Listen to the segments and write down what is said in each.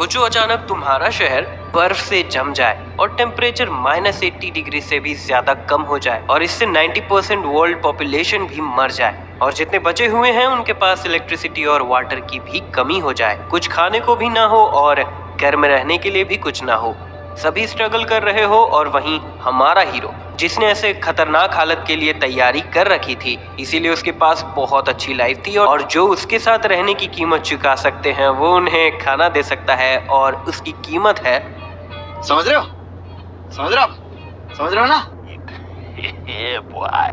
सोचो अचानक तुम्हारा शहर बर्फ से जम जाए और टेम्परेचर -80 डिग्री से भी ज्यादा कम हो जाए और इससे 90% वर्ल्ड पॉपुलेशन भी मर जाए और जितने बचे हुए हैं उनके पास इलेक्ट्रिसिटी और वाटर की भी कमी हो जाए, कुछ खाने को भी ना हो और घर में रहने के लिए भी कुछ ना हो। सभी स्ट्रगल कर रहे हो और वहीं हमारा हीरो जिसने ऐसे खतरनाक हालत के लिए तैयारी कर रखी थी, इसीलिए उसके पास बहुत अच्छी लाइफ थी और जो उसके साथ रहने की कीमत चुका सकते हैं वो उन्हें खाना दे सकता है और उसकी कीमत है। समझ रहे हो? समझ रहे हो? समझ रहे हो ना?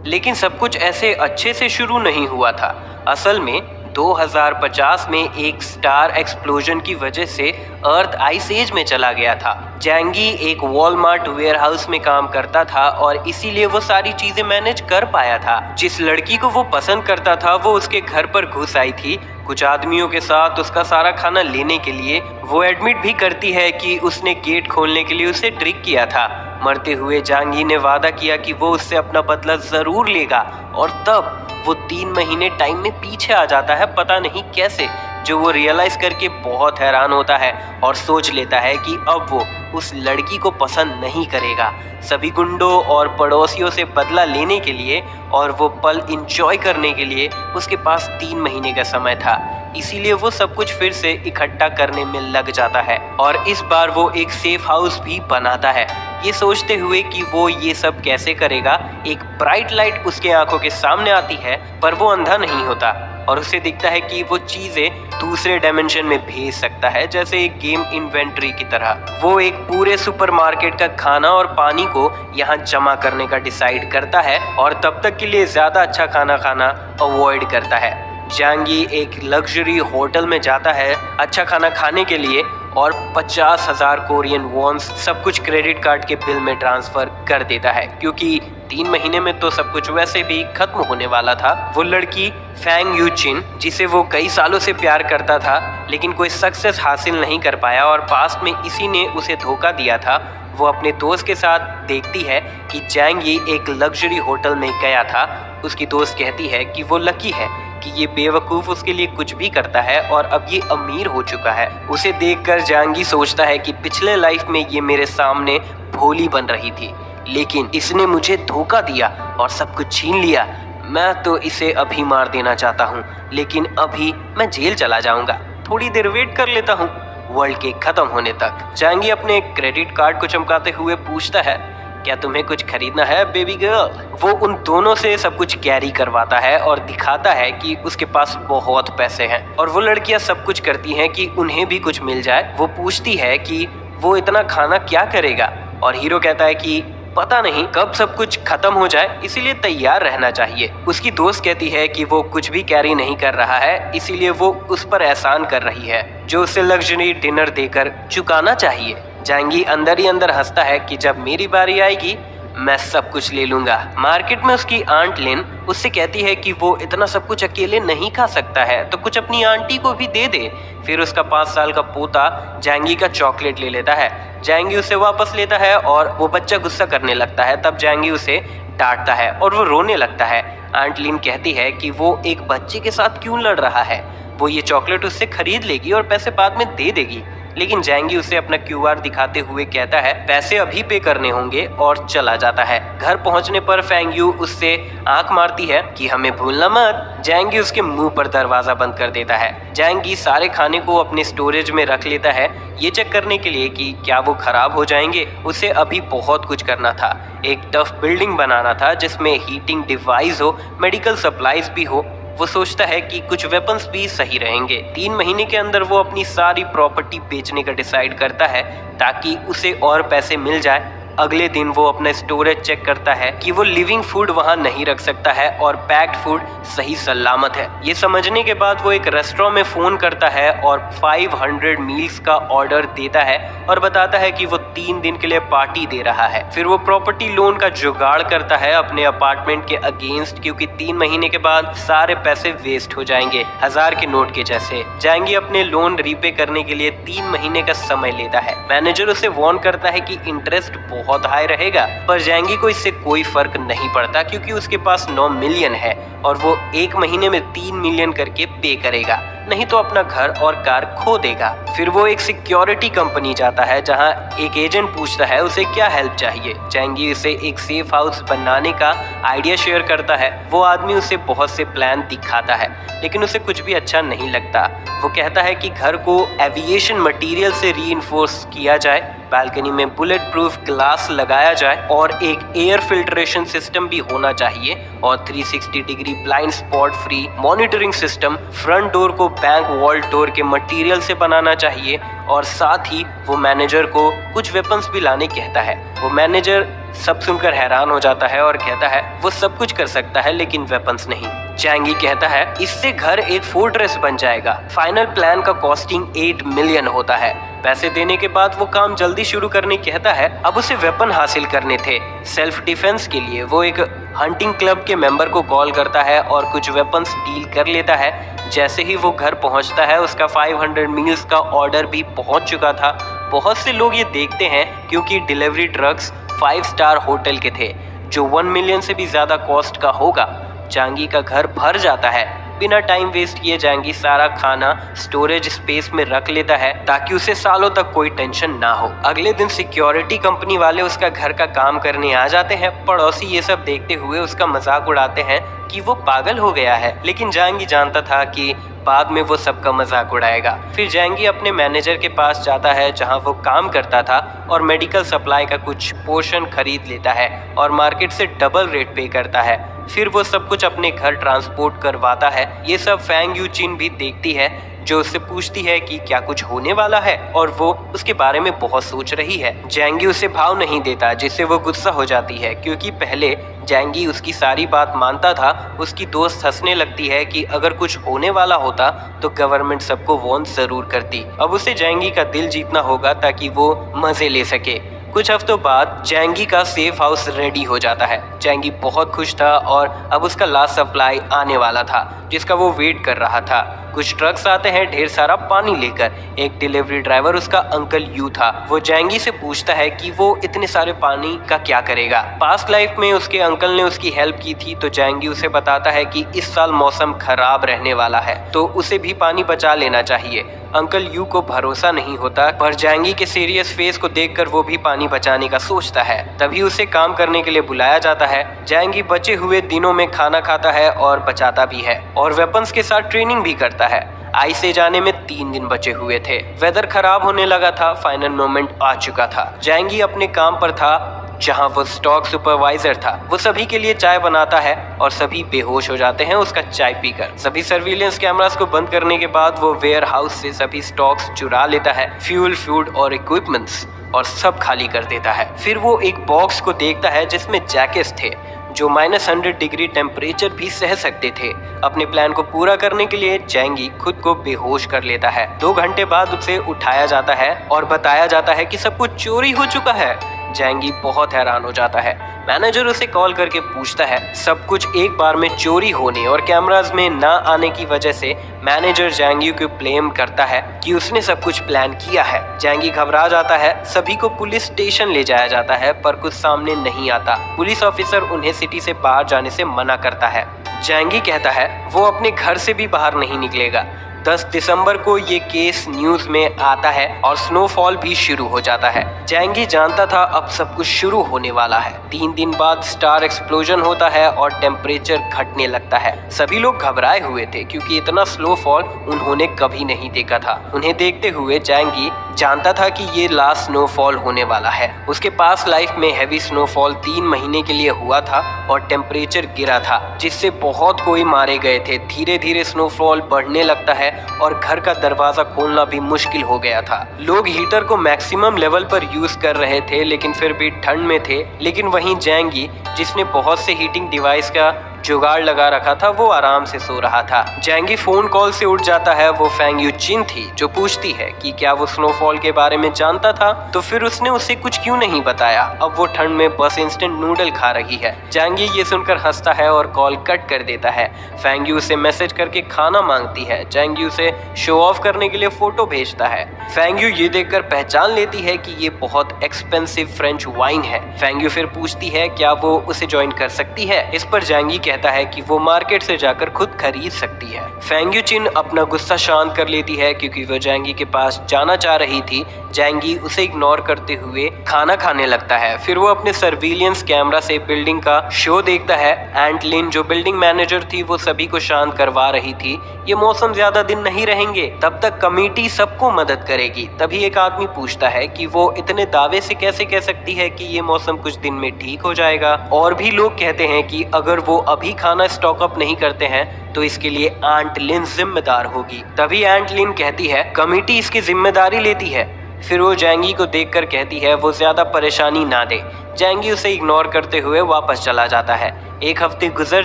लेकिन सब कुछ ऐसे अच्छे से शुरू नहीं हुआ था। असल में 2050 में एक स्टार एक्सप्लोजन की वजह से अर्थ आइस एज में चला गया था। जैंगी एक वॉलमार्ट वेयरहाउस में काम करता था और इसीलिए वो सारी चीजें मैनेज कर पाया था। जिस लड़की को वो पसंद करता था वो उसके घर पर घुस आई थी कुछ आदमियों के साथ उसका सारा खाना लेने के लिए। वो एडमिट भी करती है कि उसने गेट खोलने के लिए उसे ट्रिक किया था। मरते हुए जांगी ने वादा किया कि वो उससे अपना बदला जरूर लेगा और तब वो 3 महीने टाइम में पीछे आ जाता है, पता नहीं कैसे, जो वो रियलाइज करके बहुत हैरान होता है और सोच लेता है कि अब वो उस लड़की को पसंद नहीं करेगा। सभी गुंडों और पड़ोसियों से बदला लेने के लिए और वो पल इंजॉय करने के लिए उसके पास 3 महीने का समय था, इसीलिए वो सब कुछ फिर से इकट्ठा करने में लग जाता है और इस बार वो एक सेफ हाउस भी बनाता है, ये सोचते हुए कि वो ये सब कैसे करेगा। एक ब्राइट लाइट उसके आंखों के सामने आती है पर वो अंधा नहीं होता और उसे दिखता है कि वो चीजें दूसरे डायमेंशन में भेज सकता है, जैसे एक गेम इन्वेंट्री की तरह। वो एक पूरे सुपरमार्केट का खाना और पानी को यहाँ जमा करने का डिसाइड करता है और तब तक के लिए ज्यादा अच्छा खाना खाना अवॉइड करता है। जांगी एक लग्जरी होटल में जाता है अच्छा खाना खाने के लिए और 50,000 कोरियन वॉन्स सब कुछ क्रेडिट कार्ड के बिल में ट्रांसफर कर देता है, क्योंकि 3 महीने में तो सब कुछ वैसे भी खत्म होने वाला था। वो लड़की फैंग यूचिन, जिसे वो कई सालों से प्यार करता था लेकिन कोई सक्सेस हासिल नहीं कर पाया और पास्ट में इसी ने उसे धोखा दिया था, वो अपने दोस्त के साथ देखती है कि जांगी एक लग्जरी होटल में गया था। उसकी दोस्त कहती है कि वो लकी है कि ये बेवकूफ उसके लिए कुछ भी करता है और अब ये अमीर हो चुका है। उसे देखकर जांगी सोचता है कि पिछले लाइफ में ये मेरे सामने भोली बन रही थी लेकिन इसने मुझे धोखा दिया और सब कुछ छीन लिया। मैं तो इसे अभी मार देना चाहता हूँ लेकिन अभी मैं जेल चला जाऊंगा, थोड़ी देर वेट कर लेता हूँ वर्ल्ड के खत्म होने तक। जांगी अपने क्रेडिट कार्ड को चमकाते हुए पूछता है, क्या तुम्हें कुछ खरीदना है बेबी गर्ल? वो उन दोनों से सब कुछ कैरी करवाता है और दिखाता है कि उसके पास बहुत पैसे हैं और वो लड़कियां सब कुछ करती हैं कि उन्हें भी कुछ मिल जाए। वो पूछती है कि वो इतना खाना क्या करेगा और हीरो कहता है कि पता नहीं कब सब कुछ खत्म हो जाए, इसीलिए तैयार रहना चाहिए। उसकी दोस्त कहती है कि वो कुछ भी कैरी नहीं कर रहा है, इसीलिए वो उस पर एहसान कर रही है जो उसे लग्जरी डिनर देकर चुकाना चाहिए। जांगी अंदर ही अंदर हंसता है कि जब मेरी बारी आएगी मैं सब कुछ ले लूंगा। मार्केट में उसकी आंट लिन उससे कहती है कि वो इतना सब कुछ अकेले नहीं खा सकता है तो कुछ अपनी आंटी को भी दे दे। फिर उसका 5 साल का पोता जांगी का चॉकलेट ले लेता है। जांगी उसे वापस लेता है और वो बच्चा गुस्सा करने लगता है, तब जांगी उसे डांटता है और वो रोने लगता है। आंट लिन कहती है कि वो एक बच्चे के साथ क्यों लड़ रहा है, वो ये चॉकलेट उससे खरीद लेगी और पैसे बाद में दे देगी। लेकिन जांगी उसे अपना क्यूआर दिखाते हुए कहता है पैसे अभी पे करने होंगे और चला जाता है। घर पहुंचने पर फैंग यू उससे आंख मारती है कि हमें भूलना मत। जांगी उसके मुंह पर दरवाजा बंद कर देता है। जांगी सारे खाने को अपने स्टोरेज में रख लेता है, ये चेक करने के लिए कि क्या वो खराब हो जाएंगे। उसे अभी बहुत कुछ करना था, एक टफ बिल्डिंग बनाना था जिसमें हीटिंग डिवाइस हो, मेडिकल सप्लाईज भी हो। वो सोचता है कि कुछ वेपन्स भी सही रहेंगे। 3 महीने के अंदर वो अपनी सारी प्रॉपर्टी बेचने का डिसाइड करता है ताकि उसे और पैसे मिल जाए। अगले दिन वो अपना स्टोरेज चेक करता है कि वो लिविंग फूड वहां नहीं रख सकता है और पैक्ड फूड सही सलामत है। ये समझने के बाद वो एक रेस्टोरेंट में फोन करता है और 500 मील्स का ऑर्डर देता है और बताता है कि वो 3 दिन के लिए पार्टी दे रहा है। फिर वो प्रॉपर्टी लोन का जुगाड़ करता है अपने अपार्टमेंट के अगेंस्ट, क्योंकि 3 महीने के बाद सारे पैसे वेस्ट हो जाएंगे, 1000 के नोट के जैसे। जाएंगे अपने लोन रीपे करने के लिए 3 महीने का समय लेता है। मैनेजर उसे वार्न करता है कि इंटरेस्ट बहुत हाई रहेगा, पर जाएंगी को इससे कोई फर्क नहीं पड़ता क्योंकि उसके पास 9 मिलियन है और वो 1 महीने में 3 मिलियन करके पे करेगा। नहीं तो अपना घर और कार खो देगा। फिर वो एक सिक्योरिटी कंपनी जाता है जहाँ एक एजेंट पूछता है उसे क्या हेल्प चाहिए। जैंगी उसे एक सेफ हाउस बनाने का आइडिया शेयर करता है। वो आदमी उसे बहुत से प्लान दिखाता है लेकिन उसे कुछ भी अच्छा नहीं लगता। वो कहता है कि घर को एविएशन मटेरियल से रीइंफोर्स किया जाए, बालकनी में बुलेट प्रूफ ग्लास लगाया जाए और एक एयर फिल्ट्रेशन सिस्टम भी होना चाहिए और 360 degree blind spot free monitoring system. Front door को बैंक वॉल्ट डोर के मटेरियल से बनाना चाहिए और साथ ही वो मैनेजर को कुछ वेपन्स भी लाने कहता है। वो मैनेजर सब सुनकर हैरान हो जाता है और कहता है वो सब कुछ कर सकता है लेकिन वेपन्स नहीं। जैंगी कहता है इससे घर एक फोर्ट्रेस बन जाएगा। फाइनल प्लान का कॉस्टिंग 8 मिलियन होता है। पैसे देने के बाद वो काम जल्दी शुरू करने कहता है। अब उसे वेपन हासिल करने थे। सेल्फ डिफेंस के लिए वो एक हंटिंग क्लब के मेंबर को कॉल करता है और कुछ वेपन्स डील कर लेता है। जैसे ही वो घर पहुंचता है उसका 500 मील्स का ऑर्डर भी पहुंच चुका था। बहुत से लोग ये देखते हैं क्योंकि डिलीवरी ट्रक्स 5 स्टार होटल के थे जो 1 मिलियन से भी ज्यादा कॉस्ट का होगा। जैंगी का घर भर जाता है। बिना टाइम वेस्ट किए जैंगी सारा खाना स्टोरेज स्पेस में रख लेता है ताकि उसे सालों तक कोई टेंशन ना हो। अगले दिन सिक्योरिटी कंपनी वाले उसका घर का काम करने आ जाते हैं। पड़ोसी ये सब देखते हुए उसका मजाक उड़ाते हैं कि वो पागल हो गया है, लेकिन जैंगी जानता था कि बाद में वो सबका मजाक उड़ाएगा। फिर जैंगी अपने मैनेजर के पास जाता है जहां वो काम करता था और मेडिकल सप्लाई का कुछ पोर्शन खरीद लेता है और मार्केट से डबल रेट पे करता है। फिर वो सब कुछ अपने घर ट्रांसपोर्ट करवाता है। ये सब फैंग यूचिन भी देखती है जो उससे पूछती है कि क्या कुछ होने वाला है और वो उसके बारे में बहुत सोच रही है। जैंगी उसे भाव नहीं देता जिससे वो गुस्सा हो जाती है क्योंकि पहले जैंगी उसकी सारी बात मानता था। उसकी दोस्त हंसने लगती है कि अगर कुछ होने वाला होता तो गवर्नमेंट सबको वार्न जरूर करती। अब उसे जैंगी का दिल जीतना होगा ताकि वो मजे ले सके। कुछ हफ्तों बाद जैंगी का सेफ हाउस रेडी हो जाता है। जैंगी बहुत खुश था और अब उसका लास्ट सप्लाई आने वाला था जिसका वो वेट कर रहा था। कुछ ट्रक्स आते हैं ढेर सारा पानी लेकर। एक डिलीवरी ड्राइवर उसका अंकल यू था। वो जैंगी से पूछता है कि वो इतने सारे पानी का क्या करेगा। पास्ट लाइफ में उसके अंकल ने उसकी हेल्प की थी तो जैंगी उसे बताता है कि इस साल मौसम खराब रहने वाला है तो उसे भी पानी बचा लेना चाहिए। अंकल यू को भरोसा नहीं होता पर जैंगी के सीरियस फेस को देखकर वो भी पानी बचाने का सोचता है। तभी उसे काम करने के लिए बुलाया जाता है। जैंगी बचे हुए दिनों में खाना खाता है और बचाता भी है और वेपन्स के साथ ट्रेनिंग भी करता है। आइस एज आने में 3 दिन बचे हुए थे। वेदर खराब होने लगा था। फाइनल मोमेंट आ चुका था। जैंगी अपने काम पर था जहां वो स्टॉक सुपरवाइजर था। वो सभी के लिए चाय बनाता है और सभी बेहोश हो जाते हैं उसका चाय पीकर। सभी सर्विलेंस कैमरास को बंद करने के बाद वो वेयर हाउस से सभी स्टॉक्स चुरा लेता है, फ्यूल, फूड और इक्विपमेंट्स, और सब खाली कर देता है। फिर वो एक बॉक्स को देखता है जिसमें जैकेट्स थे जो -100 डिग्री टेम्परेचर भी सह सकते थे। अपने प्लान को पूरा करने के लिए जैंगी खुद को बेहोश कर लेता है। 2 घंटे बाद उसे उठाया जाता है और बताया जाता है कि सब कुछ चोरी हो चुका है। जैंगी बहुत हैरान हो जाता है। मैनेजर उसे कॉल करके पूछता है। सब कुछ एक बार में चोरी होने और कैमरास में ना आने की वजह से मैनेजर जैंगी को ब्लेम करता है कि उसने सब कुछ प्लान किया है। जैंगी घबरा जाता है। सभी को पुलिस स्टेशन ले जाया जाता है पर कुछ सामने नहीं आता। पुलिस ऑफिसर उन्हें सिटी से बाहर जाने से मना करता है। जैंगी कहता है वो अपने घर से भी बाहर नहीं निकलेगा। 10 दिसंबर को ये केस न्यूज में आता है और स्नोफॉल भी शुरू हो जाता है। जैंगी जानता था अब सब कुछ शुरू होने वाला है। 3 दिन बाद स्टार एक्सप्लोजन होता है और टेम्परेचर घटने लगता है। सभी लोग घबराए हुए थे क्योंकि इतना स्नोफॉल उन्होंने कभी नहीं देखा था। उन्हें देखते हुए जैंगी जानता था कि ये लास्ट स्नोफॉल होने वाला है। उसके पास लाइफ में हैवी स्नोफॉल 3 महीने के लिए हुआ था और टेम्परेचर गिरा था जिससे बहुत कोई मारे गए थे। धीरे धीरे स्नोफॉल बढ़ने लगता है और घर का दरवाजा खोलना भी मुश्किल हो गया था। लोग हीटर को मैक्सिमम लेवल पर यूज कर रहे थे लेकिन फिर भी ठंड में थे। लेकिन वहीं जैंगी जिसने बहुत से हीटिंग डिवाइस का जुगाड़ लगा रखा था वो आराम से सो रहा था। जैंगी फोन कॉल से उठ जाता है। वो फैंग यूचिन थी जो पूछती है कि क्या वो स्नोफॉल के बारे में जानता था तो फिर उसने उसे कुछ क्यों नहीं बताया। अब वो ठंड में बस इंस्टेंट नूडल खा रही है। जैंगी ये सुनकर हंसता है और कॉल कट कर देता है। फैंग यू से मैसेज करके खाना मांगती है। जैंगी उसे शो ऑफ करने के लिए फोटो भेजता है। फैंग यू ये देखकर पहचान लेती है कि ये बहुत एक्सपेंसिव फ्रेंच वाइन है। फैंग यू फिर पूछती है क्या वो उसे ज्वाइन कर सकती है। इस पर जैंगी कहता है कि वो मार्केट से जाकर खुद खरीद सकती है। फेंग चिन अपना गुस्सा शांत कर लेती है क्योंकि वो जैंगी के पास जाना चाह रही थी। जैंगी उसे इग्नोर करते हुए खाना खाने लगता है। फिर वो अपने सर्विलियंस कैमरा से बिल्डिंग का शो देखता है। एंट लिन जो बिल्डिंग मैनेजर थी वो सभी को शांत करवा रही थी। ये मौसम ज्यादा दिन नहीं रहेंगे, तब तक कमेटी सबको मदद करेगी। तभी एक आदमी पूछता है कि वो इतने दावे से कैसे कह सकती है कि ये मौसम कुछ दिन में ठीक हो जाएगा। और भी लोग कहते हैं कि अगर वो अभी खाना स्टॉक अप नहीं करते हैं तो इसके लिए आंट लिन जिम्मेदार होगी। तभी आंट लिन कहती है कमेटी इसकी जिम्मेदारी लेती है। फिर वो जैंगी को देखकर कहती है वो ज्यादा परेशानी ना दे। जैंगी उसे इग्नोर करते हुए वापस चला जाता है। एक हफ्ते गुजर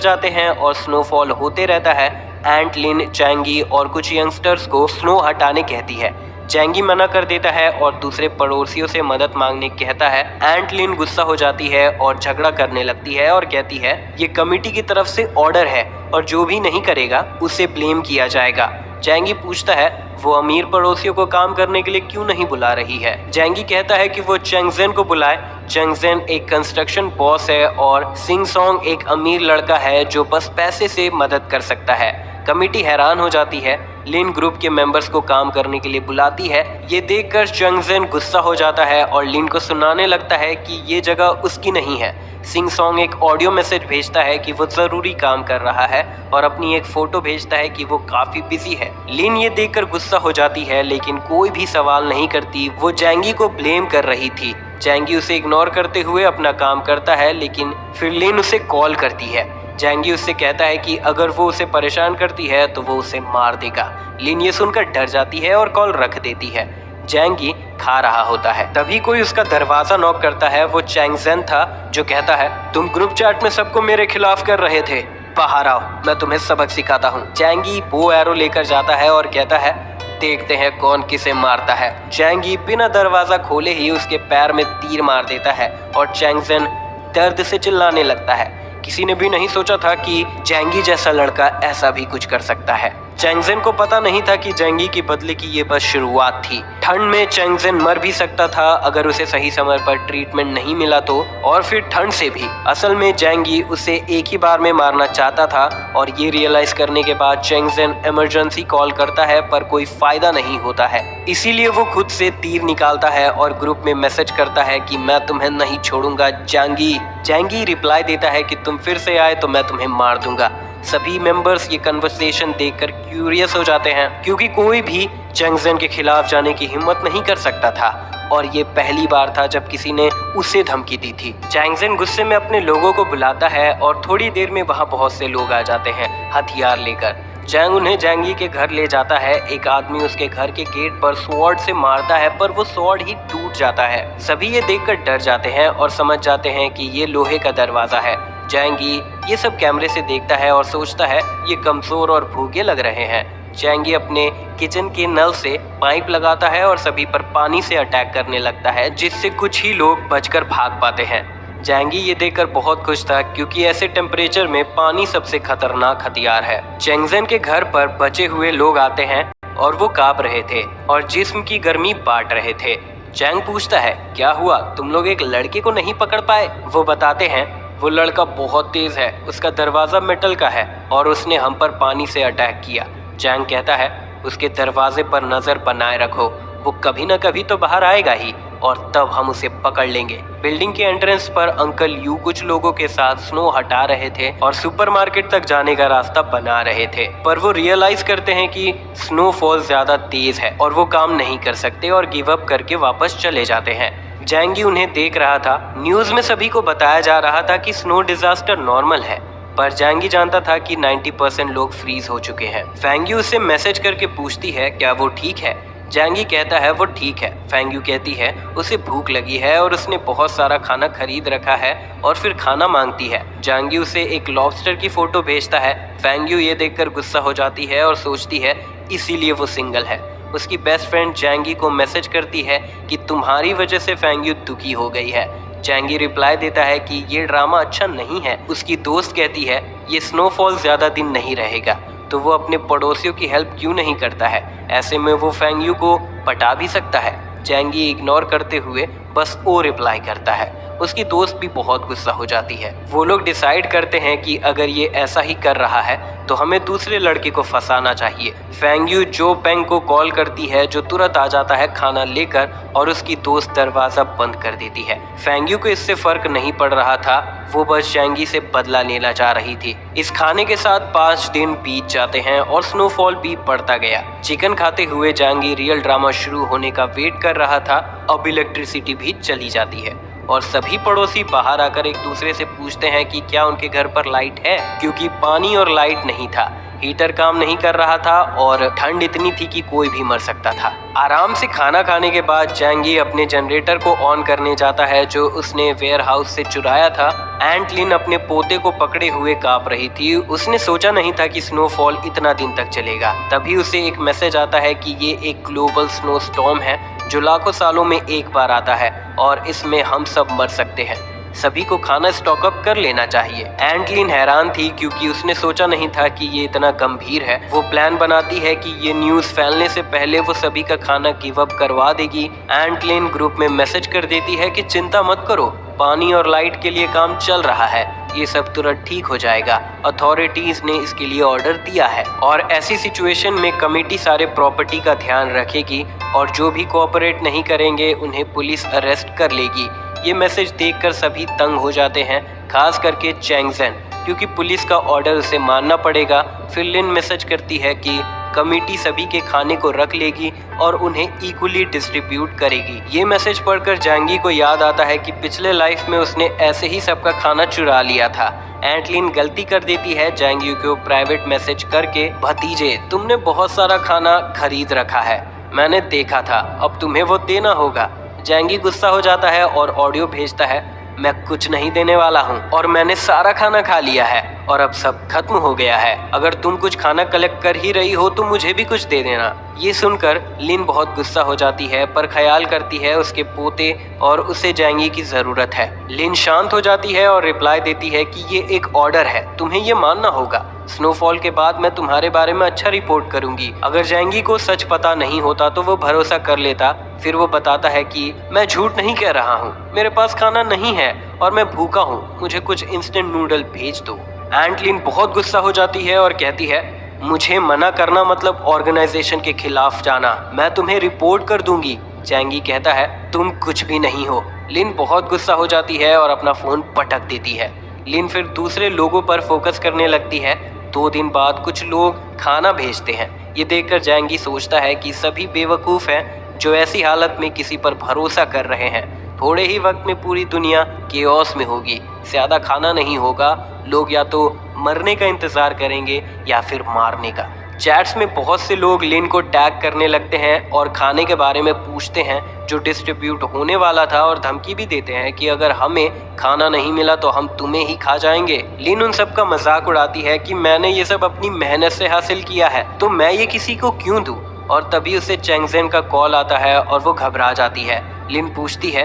जाते हैं और स्नोफॉल होते रहता है। एंट लिन, जैंगी और कुछ यंगस्टर्स को स्नो हटाने कहती है। जैंगी मना कर देता है और दूसरे पड़ोसियों से मदद मांगने कहता है। एंट लिन गुस्सा हो जाती है और झगड़ा करने लगती है और कहती है ये कमेटी की तरफ से ऑर्डर है और जो भी नहीं करेगा उसे ब्लेम किया जाएगा। जैंगी पूछता है वो अमीर पड़ोसियों को काम करने के लिए क्यों नहीं बुला रही है। जैंगी कहता है कि वो चेंगजेन को बुलाए। चेंगजेन एक कंस्ट्रक्शन बॉस है और सिंग सॉन्ग एक अमीर लड़का है जो बस पैसे से मदद कर सकता है। कमेटी हैरान हो जाती है। लिन ग्रुप के मेंबर्स को काम करने के लिए बुलाती है। ये देखकर चेंगजेन गुस्सा हो जाता है और लिन को सुनाने लगता है कि ये जगह उसकी नहीं है। सिंग सॉन्ग एक ऑडियो मैसेज भेजता है कि वो जरूरी काम कर रहा है और अपनी एक फोटो भेजता है कि वो काफी बिजी है। लिन ये देखकर गुस्सा हो जाती है लेकिन कोई भी सवाल नहीं करती। वो जैंगी को ब्लेम कर रही थी। जैंगी उसे इग्नोर करते हुए अपना काम करता है लेकिन फिर लिन उसे कॉल करती है। जैंगी उससे कहता है कि अगर वो उसे परेशान करती है तो वो उसे मार देगा। लिन ये सुनकर डर जाती है और कॉल रख देती है। जैंगी खा रहा होता है। तभी कोई उसका दरवाजा नॉक करता है। वो चेंगजेन था जो कहता है तुम ग्रुप चैट में सबको मेरे खिलाफ कर रहे थे, बाहर आओ, मैं तुम्हें सबक सिखाता हूँ। जैंगी बो एरो लेकर जाता है और कहता है देखते हैं कौन किसे मारता है। जैंगी बिना दरवाजा खोले ही उसके पैर में तीर मार देता है और चेंगजेन दर्द से चिल्लाने लगता है। किसी ने भी नहीं सोचा था कि जैंगी जैसा लड़का ऐसा भी कुछ कर सकता है। चेंगजेन को पता नहीं था कि जैंगी के बदले की ये बस शुरुआत थी। ठंड में चेंगजेन मर भी सकता था अगर उसे सही समय पर ट्रीटमेंट नहीं मिला तो, और फिर ठंड से भी। असल में जैंगी उसे एक ही बार में मारना चाहता था और ये रियलाइज करने के बाद चेंगजेन इमरजेंसी कॉल करता है पर कोई फायदा नहीं होता है। इसीलिए वो खुद से तीर निकालता है और ग्रुप में मैसेज करता है कि मैं तुम्हें नहीं छोड़ूंगा जैंगी। जैंगी रिप्लाई देता है कि तुम फिर से आए तो मैं तुम्हें मार दूंगा। सभी मेंबर्स ये कन्वर्सेशन देखकर क्यूरियस हो जाते हैं क्योंकि कोई भी चेंगजेन के खिलाफ जाने की हिम्मत नहीं कर सकता था और ये पहली बार था जब किसी ने उसे धमकी दी थी। चेंगजेन गुस्से में अपने लोगों को बुलाता है और थोड़ी देर में वहाँ बहुत से लोग आ जाते हैं हथियार लेकर। जैंग उन्हें जैंगी के घर ले जाता है। एक आदमी उसके घर के गेट पर स्वॉर्ड से मारता है पर वो स्वॉर्ड ही टूट जाता है। सभी ये देखकर डर जाते हैं और समझ जाते हैं कि ये लोहे का दरवाजा है। जैंगी ये सब कैमरे से देखता है और सोचता है ये कमजोर और भूखे लग रहे हैं। जैंगी अपने किचन के नल से पाइप लगाता है और सभी पर पानी से अटैक करने लगता है जिससे कुछ ही लोग बचकर भाग पाते हैं। जैंगी ये देखकर बहुत खुश था क्योंकि ऐसे टेम्परेचर में पानी सबसे खतरनाक हथियार है। चेंगजेन के घर पर बचे हुए लोग आते हैं और वो कांप रहे थे और जिस्म की गर्मी बांट रहे थे। जैंग पूछता है क्या हुआ, तुम लोग एक लड़के को नहीं पकड़ पाए? वो बताते हैं वो लड़का बहुत तेज है, उसका दरवाजा मेटल का है और उसने हम पर पानी से अटैक किया। जैंग कहता है उसके दरवाजे पर नजर बनाए रखो, वो कभी न कभी तो बाहर आएगा ही और तब हम उसे पकड़ लेंगे। बिल्डिंग के एंट्रेंस पर अंकल यू कुछ लोगों के साथ स्नो हटा रहे थे और सुपरमार्केट तक जाने का रास्ता बना रहे थे, पर वो रियलाइज करते हैं कि स्नोफॉल ज्यादा तेज है और वो काम नहीं कर सकते और गिव अप करके वापस चले जाते हैं। जैंगी उन्हें देख रहा था। न्यूज में सभी को बताया जा रहा था कि स्नो डिजास्टर नॉर्मल है, पर जैंगी जानता था कि 90% लोग फ्रीज हो चुके हैं। फेंग्यू उसे मैसेज करके पूछती है क्या वो ठीक है। जैंगी कहता है वो ठीक है। फेंग्यू कहती है उसे भूख लगी है और उसने बहुत सारा खाना खरीद रखा है और फिर खाना मांगती है। जैंगी उसे एक लॉबस्टर की फोटो भेजता है। फेंग्यू ये देखकर गुस्सा हो जाती है और सोचती है इसीलिए वो सिंगल है। उसकी बेस्ट फ्रेंड जैंगी को मैसेज करती है कि तुम्हारी वजह से फेंग्यू दुखी हो गई है। जैंगी रिप्लाई देता है कि ये ड्रामा अच्छा नहीं है। उसकी दोस्त कहती है ये स्नोफॉल ज्यादा दिन नहीं रहेगा तो वो अपने पड़ोसियों की हेल्प क्यों नहीं करता है, ऐसे में वो फेंग्यू को पटा भी सकता है। जैंगी इग्नोर करते हुए बस ओ रिप्लाई करता है उसकी दोस्त भी बहुत गुस्सा हो जाती है। वो लोग डिसाइड करते हैं कि अगर ये ऐसा ही कर रहा है तो हमें दूसरे लड़के को फंसाना चाहिए। फेंग जो पेंग को कॉल करती है, जो तुरंत आ जाता है खाना लेकर और उसकी दोस्त दरवाजा बंद कर देती है। फेंग को इससे फर्क नहीं पड़ रहा था, वो बस जैंगी से बदला लेना चाह रही थी। इस खाने के साथ 5 दिन बीत जाते हैं और स्नोफॉल भी बढ़ता गया। चिकन खाते हुए जैंगी रियल ड्रामा शुरू होने का वेट कर रहा था। अब इलेक्ट्रिसिटी भी चली जाती है और सभी पड़ोसी बाहर आकर एक दूसरे से पूछते हैं कि क्या उनके घर पर लाइट है, क्योंकि पानी और लाइट नहीं था। हीटर काम नहीं कर रहा था और ठंड इतनी थी कि कोई भी मर सकता था। आराम से खाना खाने के बाद जैंगी अपने जनरेटर को ऑन करने जाता है जो उसने वेयर हाउस से चुराया था। एंट लिन अपने पोते को पकड़े हुए कांप रही थी। उसने सोचा नहीं था कि स्नोफॉल इतना दिन तक चलेगा। तभी उसे एक मैसेज आता है कि ये एक ग्लोबल स्नो स्टॉर्म है जो लाखों सालों में एक बार आता है और इसमें हम सब मर सकते हैं। सभी को खाना स्टॉक अप कर लेना चाहिए। एंटलिन हैरान थी क्योंकि उसने सोचा नहीं था कि ये इतना गंभीर है। वो प्लान बनाती है कि ये न्यूज़ फैलने से पहले वो सभी का खाना गिव अप करवा देगी। एंटलिन ग्रुप में मैसेज कर देती है कि चिंता मत करो, पानी और लाइट के लिए काम चल रहा है, ये सब तुरंत ठीक हो जाएगा। अथॉरिटीज ने इसके लिए ऑर्डर दिया है और ऐसी सिचुएशन में कमेटी सारे प्रॉपर्टी का ध्यान रखेगी और जो भी कोऑपरेट नहीं करेंगे उन्हें पुलिस अरेस्ट कर लेगी। ये मैसेज देखकर सभी तंग हो जाते हैं, खास करके चैंगजेन, क्योंकि पुलिस का ऑर्डर उसे मानना पड़ेगा। फिर लिन मैसेज करती है कि कमेटी सभी के खाने को रख लेगी और उन्हें इक्वली डिस्ट्रीब्यूट करेगी। ये मैसेज पढ़कर जैंगी को याद आता है कि पिछले लाइफ में उसने ऐसे ही सबका खाना चुरा लिया था। एंटलिन गलती कर देती है जैंगी को प्राइवेट मैसेज करके, भतीजे तुमने बहुत सारा खाना खरीद रखा है, मैंने देखा था, अब तुम्हें वो देना होगा। जैंगी गुस्सा हो जाता है और ऑडियो भेजता है, मैं कुछ नहीं देने वाला हूँ और मैंने सारा खाना खा लिया है और अब सब खत्म हो गया है। अगर तुम कुछ खाना कलेक्ट कर ही रही हो तो मुझे भी कुछ दे देना। ये सुनकर लिन बहुत गुस्सा हो जाती है पर ख्याल करती है उसके पोते और उसे जैंगी की जरूरत है। लिन शांत हो जाती है और रिप्लाई देती है कि ये एक ऑर्डर है, तुम्हें ये मानना होगा। स्नोफॉल के बाद मैं तुम्हारे बारे में अच्छा रिपोर्ट करूंगी। अगर जैंगी को सच पता नहीं होता तो वो भरोसा कर लेता। फिर वो बताता है कि मैं झूठ नहीं कह रहा हूँ, मेरे पास खाना नहीं है और मैं भूखा हूँ, मुझे कुछ इंस्टेंट नूडल भेज दो। एंटलिन बहुत गुस्सा हो जाती है और कहती है, मुझे मना करना मतलब ऑर्गेनाइजेशन के खिलाफ जाना, मैं तुम्हें रिपोर्ट कर दूंगी। जैंगी कहता है, तुम कुछ भी नहीं हो। लिन बहुत गुस्सा हो जाती है और अपना फोन पटक देती है। लिन फिर दूसरे लोगों पर फोकस करने लगती है। 2 दिन बाद कुछ लोग खाना भेजते हैं। ये देखकर जैंगी सोचता है कि सभी बेवकूफ़ हैं जो ऐसी हालत में किसी पर भरोसा कर रहे हैं। थोड़े ही वक्त में पूरी दुनिया केओस में होगी, ज़्यादा खाना नहीं होगा, लोग या तो मरने का इंतज़ार करेंगे या फिर मारने का। चैट्स में बहुत से लोग लिन को टैग करने लगते हैं और खाने के बारे में पूछते हैं जो डिस्ट्रीब्यूट होने वाला था और धमकी भी देते हैं कि अगर हमें खाना नहीं मिला तो हम तुम्हें ही खा जाएंगे। लिन उन सब का मजाक उड़ाती है कि मैंने ये सब अपनी मेहनत से हासिल किया है तो मैं ये किसी को क्यों दूं। और तभी उसे चैंगजेन का कॉल आता है और वो घबरा जाती है। लिन पूछती है,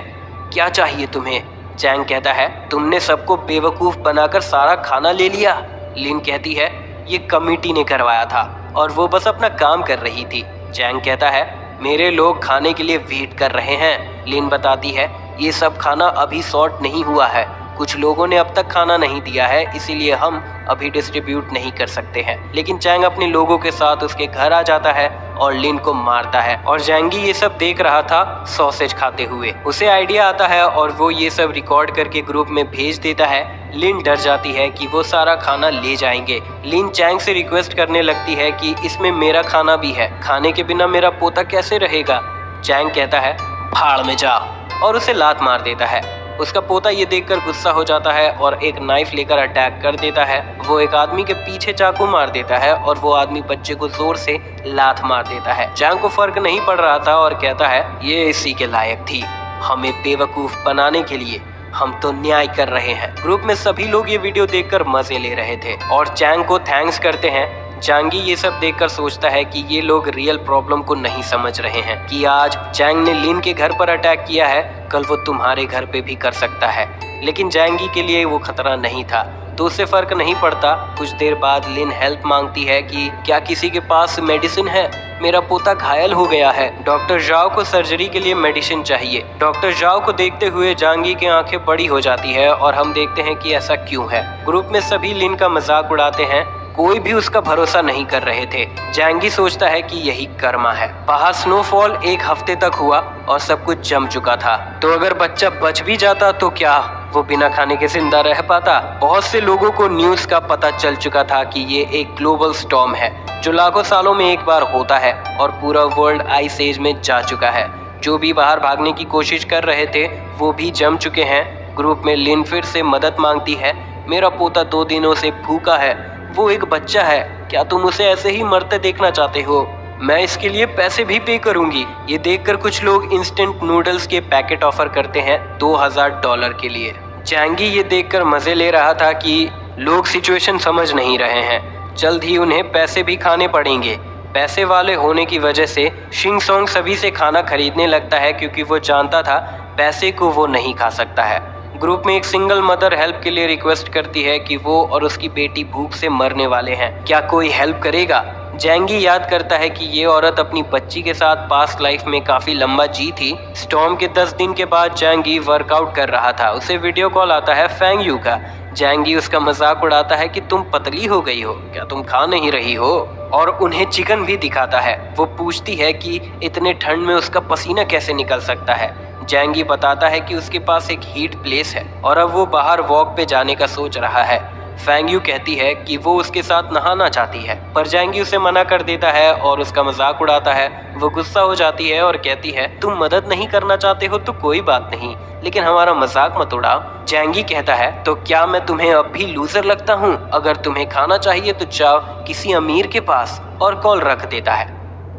क्या चाहिए तुम्हें? चैंग कहता है, तुमने सबको बेवकूफ़ बनाकर सारा खाना ले लिया। लिन कहती है, ये कमेटी ने करवाया था और वो बस अपना काम कर रही थी। चैंग कहता है, मेरे लोग खाने के लिए वेट कर रहे हैं। लिन बताती है, ये सब खाना अभी सॉर्ट नहीं हुआ है, कुछ लोगों ने अब तक खाना नहीं दिया है, इसीलिए हम अभी डिस्ट्रीब्यूट नहीं कर सकते हैं। लेकिन चैंग अपने लोगों के साथ उसके घर आ जाता है और लिन को मारता है और जैंगी ये सब देख रहा था सॉसेज खाते हुए। उसे आइडिया आता है और वो ये सब रिकॉर्ड करके ग्रुप में भेज देता है। लिन डर जाती है कि वो सारा खाना ले जाएंगे। लिन चैंग से रिक्वेस्ट करने लगती है कि इसमें मेरा खाना भी है, खाने के बिना मेरा पोता कैसे रहेगा। चैंग कहता है, भाड़ में जा, और उसे लात मार देता है। उसका पोता ये देखकर गुस्सा हो जाता है और एक नाइफ लेकर अटैक कर देता है। वो एक आदमी के पीछे चाकू मार देता है और वो आदमी बच्चे को जोर से लात मार देता है। चैंग को फर्क नहीं पड़ रहा था और कहता है, ये इसी के लायक थी, हमें बेवकूफ बनाने के लिए हम तो न्याय कर रहे हैं। ग्रुप में सभी लोग ये वीडियो देखकर मजे ले रहे थे और चैंग को थैंक्स करते हैं। जैंगी ये सब देखकर सोचता है कि ये लोग रियल प्रॉब्लम को नहीं समझ रहे हैं कि आज चैंग ने लिन के घर पर अटैक किया है, कल वो तुम्हारे घर पे भी कर सकता है। लेकिन जैंगी के लिए वो खतरा नहीं था। तो उससे फर्क नहीं पड़ता। कुछ देर बाद लिन हेल्प मांगती है कि क्या किसी के पास मेडिसिन है, मेरा पोता घायल हो गया है, डॉक्टर जाओ को सर्जरी के लिए मेडिसिन चाहिए। डॉक्टर जाओ को देखते हुए जांगी की आंखें बड़ी हो जाती है और हम देखते हैं कि ऐसा क्यों है। ग्रुप में सभी लिन का मजाक उड़ाते हैं, कोई भी उसका भरोसा नहीं कर रहे थे। जैंगी सोचता है कि यही कर्मा है। बाहर स्नोफॉल 1 हफ्ते तक हुआ और सब कुछ जम चुका था। तो अगर बच्चा बच भी जाता तो क्या वो बिना खाने के जिंदा रह पाता? बहुत से लोगों को न्यूज का पता चल चुका था कि ये एक ग्लोबल स्टॉर्म है जो लाखों सालों में एक बार होता है और पूरा वर्ल्ड आइस एज में जा चुका है। जो भी बाहर भागने की कोशिश कर रहे थे वो भी जम चुके हैं। ग्रुप में लिन फिर से मदद मांगती है, मेरा पोता 2 दिनों से भूखा है, वो एक बच्चा है, क्या तुम उसे ऐसे ही मरते देखना चाहते हो? मैं इसके लिए पैसे भी पे करूंगी। ये देखकर कुछ लोग इंस्टेंट नूडल्स के पैकेट ऑफर करते हैं $2000 के लिए। जैंगी ये देखकर मजे ले रहा था कि लोग सिचुएशन समझ नहीं रहे हैं, जल्द ही उन्हें पैसे भी खाने पड़ेंगे। पैसे वाले होने की वजह से शिंग सोंग सभी से खाना खरीदने लगता है क्योंकि वो जानता था पैसे को वो नहीं खा सकता है। ग्रुप में एक सिंगल मदर हेल्प के लिए रिक्वेस्ट करती है कि वो और उसकी बेटी भूख से मरने वाले हैं, क्या कोई हेल्प करेगा? जैंगी याद करता है कि ये औरत अपनी बच्ची के साथ पास्ट लाइफ में काफी लंबा जी थी। स्टॉर्म के 10 दिन के बाद जैंगी वर्कआउट कर रहा था, उसे वीडियो कॉल आता है फैंग यू का। जैंगी उसका मजाक उड़ाता है कि तुम पतली हो गई हो, क्या तुम खा नहीं रही हो? और उन्हें चिकन भी दिखाता है। वो पूछती है कि इतने ठंड में उसका पसीना कैसे निकल सकता है। जैंगी बताता है कि उसके पास एक हीट प्लेस है और अब वो बाहर वॉक पे जाने का सोच रहा है। फैंग यू कहती है कि वो उसके साथ नहाना चाहती है, पर जैंगी उसे मना कर देता है और उसका मजाक उड़ाता है। वो गुस्सा हो जाती है और कहती है, तुम मदद नहीं करना चाहते हो तो कोई बात नहीं, लेकिन हमारा मजाक मत उड़ाओ। जैंगी कहता है, तो क्या मैं तुम्हें अब भी लूजर लगता हूँ? अगर तुम्हें खाना चाहिए तो जाओ किसी अमीर के पास, और कॉल रख देता है।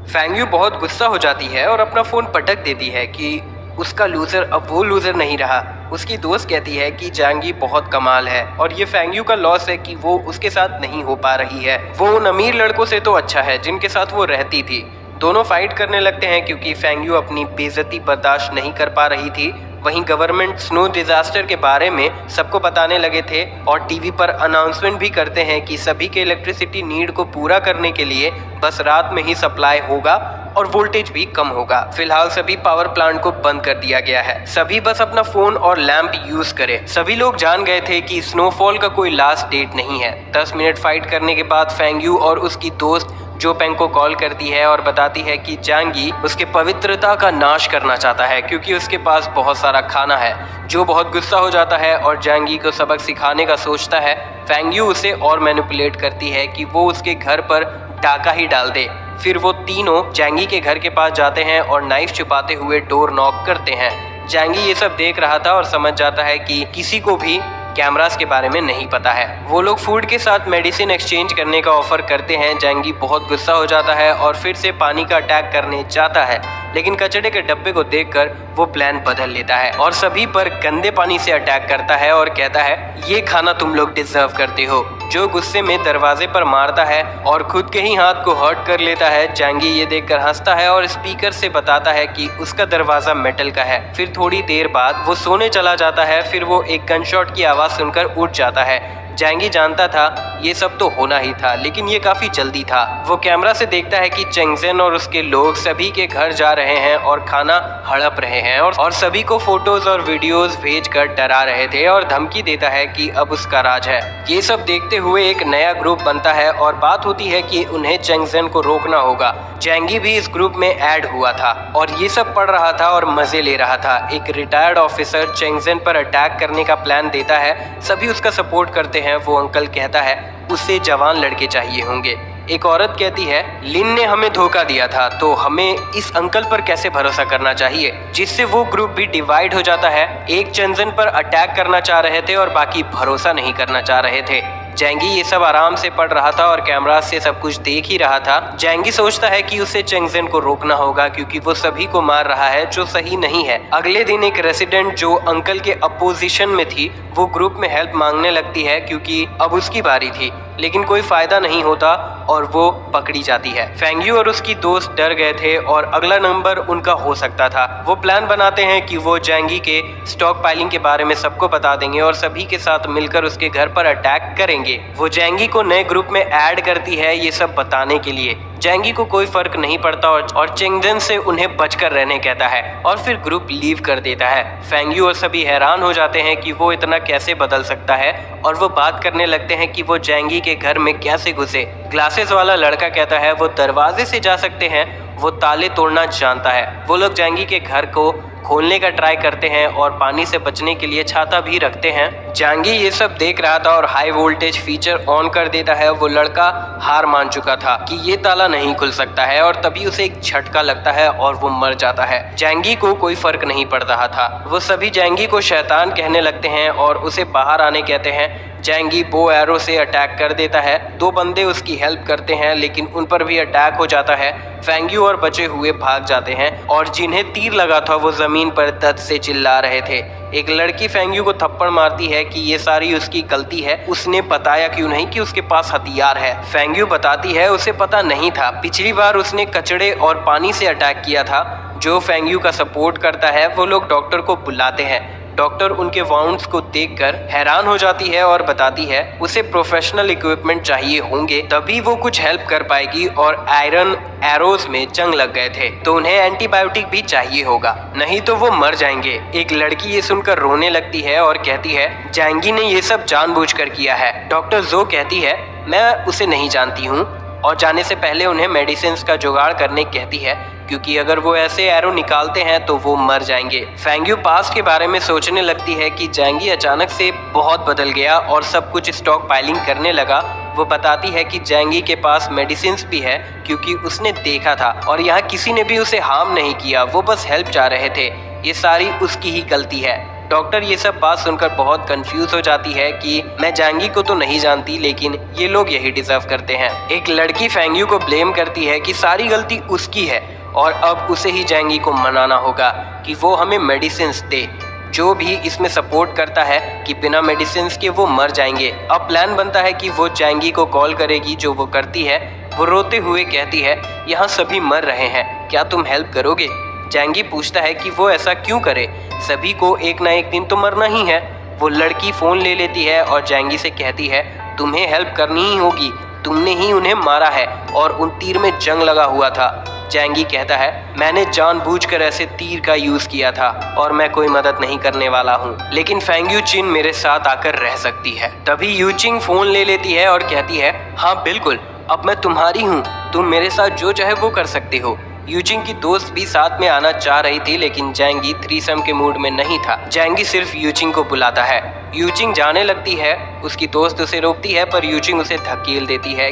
फैंग यू बहुत गुस्सा हो जाती है और अपना फोन पटक देती है कि उसका लूजर अब वो लूजर नहीं रहा। उसकी दोस्त कहती है कि जैंगी बहुत कमाल है और ये फैंग यू का लॉस है कि वो उसके साथ नहीं हो पा रही है। वो उन अमीर लड़कों से तो अच्छा है जिनके साथ वो रहती थी। दोनों फाइट करने लगते हैं क्योंकि फैंग यू अपनी बेइज्जती बर्दाश्त नहीं कर पा रही थी। वहीं गवर्नमेंट स्नो डिजास्टर के बारे में सबको बताने लगे थे और टीवी पर अनाउंसमेंट भी करते हैं कि सभी के इलेक्ट्रिसिटी नीड को पूरा करने के लिए बस रात में ही सप्लाई होगा और वोल्टेज भी कम होगा। फिलहाल सभी पावर प्लांट को बंद कर दिया गया है, सभी बस अपना फोन और लैंप यूज करें। सभी लोग जान गए थे कि स्नोफॉल का कोई लास्ट डेट नहीं है। 10 मिनट फाइट करने के बाद फैंग यू और उसकी दोस्त जो पेंग को कॉल करती है और बताती है कि जैंगी उसके पवित्रता का नाश करना चाहता है क्योंकि उसके पास बहुत सारा खाना है। जो बहुत गुस्सा हो जाता है और जैंगी को सबक सिखाने का सोचता है। फैंग यू उसे और मैनिपुलेट करती है कि वो उसके घर पर डाका ही डाल दे। फिर वो तीनों जैंगी के घर के पास जाते हैं और नाइफ छुपाते हुए डोर नॉक करते हैं। जैंगी ये सब देख रहा था और समझ जाता है कि किसी को भी कैमरास के बारे में नहीं पता है। वो लोग फूड के साथ मेडिसिन एक्सचेंज करने का ऑफर करते हैं। जैंगी बहुत गुस्सा हो जाता है और फिर से पानी का अटैक करने जाता है, लेकिन कचड़े के डब्बे को देखकर वो प्लान बदल लेता है और सभी पर गंदे पानी से अटैक करता है और कहता है, ये खाना तुम लोग डिजर्व करते हो। जो गुस्से में दरवाजे पर मारता है और खुद के ही हाथ को हर्ट कर लेता है। जैंगी ये देखकर हंसता है और स्पीकर से बताता है कि उसका दरवाजा मेटल का है। फिर थोड़ी देर बाद वो सोने चला जाता है। फिर वो एक गनशॉट की आवाज सुनकर उठ जाता है। जैंगी जानता था ये सब तो होना ही था, लेकिन ये काफी जल्दी था। वो कैमरा से देखता है कि चेंगजेन और उसके लोग सभी के घर जा रहे हैं और खाना हड़प रहे हैं और सभी को फोटोज और वीडियोस भेजकर डरा रहे थे और धमकी देता है कि अब उसका राज है। ये सब देखते हुए एक नया ग्रुप बनता है और बात होती है कि उन्हें चेंगजेन को रोकना होगा। जैंगी भी इस ग्रुप में ऐड हुआ था और ये सब पढ़ रहा था और मजे ले रहा था। एक रिटायर्ड ऑफिसर चेंगजेन पर अटैक करने का प्लान देता है। सभी उसका सपोर्ट करते हैं। वो अंकल कहता है उसे जवान लड़के चाहिए होंगे। एक औरत कहती है, लिन ने हमें धोखा दिया था तो हमें इस अंकल पर कैसे भरोसा करना चाहिए। जिससे वो ग्रुप भी डिवाइड हो जाता है। एक चेंगजेन पर अटैक करना चाह रहे थे और बाकी भरोसा नहीं करना चाह रहे थे। जैंगी ये सब आराम से पढ़ रहा था और कैमरा से सब कुछ देख ही रहा था। जैंगी सोचता है कि उसे चेंगजेन को रोकना होगा क्योंकि वो सभी को मार रहा है, जो सही नहीं है। अगले दिन एक रेसिडेंट जो अंकल के अपोजिशन में थी वो ग्रुप में हेल्प मांगने लगती है क्योंकि अब उसकी बारी थी। लेकिन कोई फायदा नहीं होता और वो पकड़ी जाती है। फेंगयू और उसकी दोस्त डर गए थे और अगला नंबर उनका हो सकता था। वो प्लान बनाते हैं कि वो जैंगी के स्टॉक पाइलिंग के बारे में सबको बता देंगे और सभी के साथ मिलकर उसके घर पर अटैक करेंगे। वो जैंगी को नए ग्रुप में ऐड करती है ये सब बताने के लिए। जैंगी को कोई फर्क नहीं पड़ता और चेंगजेन से उन्हें बचकर रहने कहता है और फिर ग्रुप लीव कर देता है। फेंगयू और सभी हैरान हो जाते हैं कि वो इतना कैसे बदल सकता है और वो बात करने लगते हैं कि वो जैंगी के घर में कैसे घुसे। ग्लासेस वाला लड़का कहता है वो दरवाजे से जा सकते हैं, वो ताले तोड़ना जानता है। वो लोग जैंगी के घर को खोलने का ट्राई करते हैं और पानी से बचने के लिए छाता भी रखते हैं। जैंगी ये सब देख रहा था और हाई वोल्टेज फीचर ऑन कर देता है। वो लड़का हार मान चुका था कि ये ताला नहीं खुल सकता है और तभी उसे एक झटका लगता है और वो मर जाता है। जैंगी को कोई फर्क नहीं पड़ रहा था। वो सभी जैंगी को शैतान कहने लगते हैं और उसे बाहर आने कहते हैं। जैंगी बो एरो से अटैक कर देता है। दो बंदे उसकी हेल्प करते हैं लेकिन उन पर भी अटैक हो जाता है। फेंगयू और बचे हुए भाग जाते हैं और जिन्हें तीर लगा था वो जमीन पर दर्द से चिल्ला रहे थे। एक लड़की फेंगयू को थप्पड़ मारती है कि ये सारी उसकी गलती है, उसने बताया क्यों नहीं कि उसके पास हथियार है। फेंगयू बताती है उसे पता नहीं था, पिछली बार उसने कचड़े और पानी से अटैक किया था। जो फेंगयू का सपोर्ट करता है वो लोग डॉक्टर को बुलाते हैं। डॉक्टर उनके वाउंड्स को देखकर हैरान हो जाती है और बताती है उसे प्रोफेशनल इक्विपमेंट चाहिए होंगे तभी वो कुछ हेल्प कर पाएगी और आयरन एरोज में जंग लग गए थे तो उन्हें एंटीबायोटिक भी चाहिए होगा, नहीं तो वो मर जाएंगे। एक लड़की ये सुनकर रोने लगती है और कहती है जैंगी ने ये सब जानबूझकर किया है। डॉक्टर जो कहती है मैं उसे नहीं जानती हूँ और जाने से पहले उन्हें मेडिसिन का जुगाड़ करने कहती है क्योंकि अगर वो ऐसे एरो निकालते हैं तो वो मर जाएंगे। फेंगयू पास के बारे में सोचने लगती है कि जैंगी अचानक से बहुत बदल गया और सब कुछ स्टॉक पाइलिंग करने लगा। वो बताती है कि जैंगी के पास मेडिसिन भी है क्योंकि उसने देखा था और यहाँ किसी ने भी उसे हार्म नहीं किया, वो बस हेल्प चाह रहे थे। ये सारी उसकी ही गलती है। डॉक्टर ये सब बात सुनकर बहुत कंफ्यूज हो जाती है कि मैं जैंगी को तो नहीं जानती लेकिन ये लोग यही डिजर्व करते हैं। एक लड़की फेंगयू को ब्लेम करती है कि सारी गलती उसकी है और अब उसे ही जैंगी को मनाना होगा कि वो हमें मेडिसिन दे। जो भी इसमें सपोर्ट करता है कि बिना मेडिसिन के वो मर जाएंगे। अब प्लान बनता है कि वो जैंगी को कॉल करेगी, जो वो करती है। वो रोते हुए कहती है यहाँ सभी मर रहे हैं, क्या तुम हेल्प करोगे? जैंगी पूछता है कि वो ऐसा क्यों करे, सभी को एक ना एक दिन तो मरना ही है। वो लड़की फ़ोन ले लेती है और जैंगी से कहती है तुम्हें हेल्प करनी ही होगी, तुमने ही उन्हें मारा है और उन तीर में जंग लगा हुआ था। जैंगी कहता है मैंने जानबूझकर ऐसे तीर का यूज़ किया था और मैं कोई मदद नहीं करने वाला हूँ, लेकिन फेंगयू चिन मेरे साथ आकर रह सकती है। तभी यूचिंग फ़ोन ले लेती है और कहती है हाँ बिल्कुल, अब मैं तुम्हारी हूँ, तुम मेरे साथ जो चाहे वो कर सकते हो। यूचिंग की दोस्त भी साथ में आना चाह रही थी लेकिन जैंगी थ्रीसम के मूड में नहीं था। जैंगी सिर्फ यूचिंग को बुलाता है। यूचिंग जाने लगती है, उसकी दोस्त उसे रोकती है पर यूचिंग उसे धकेल देती है।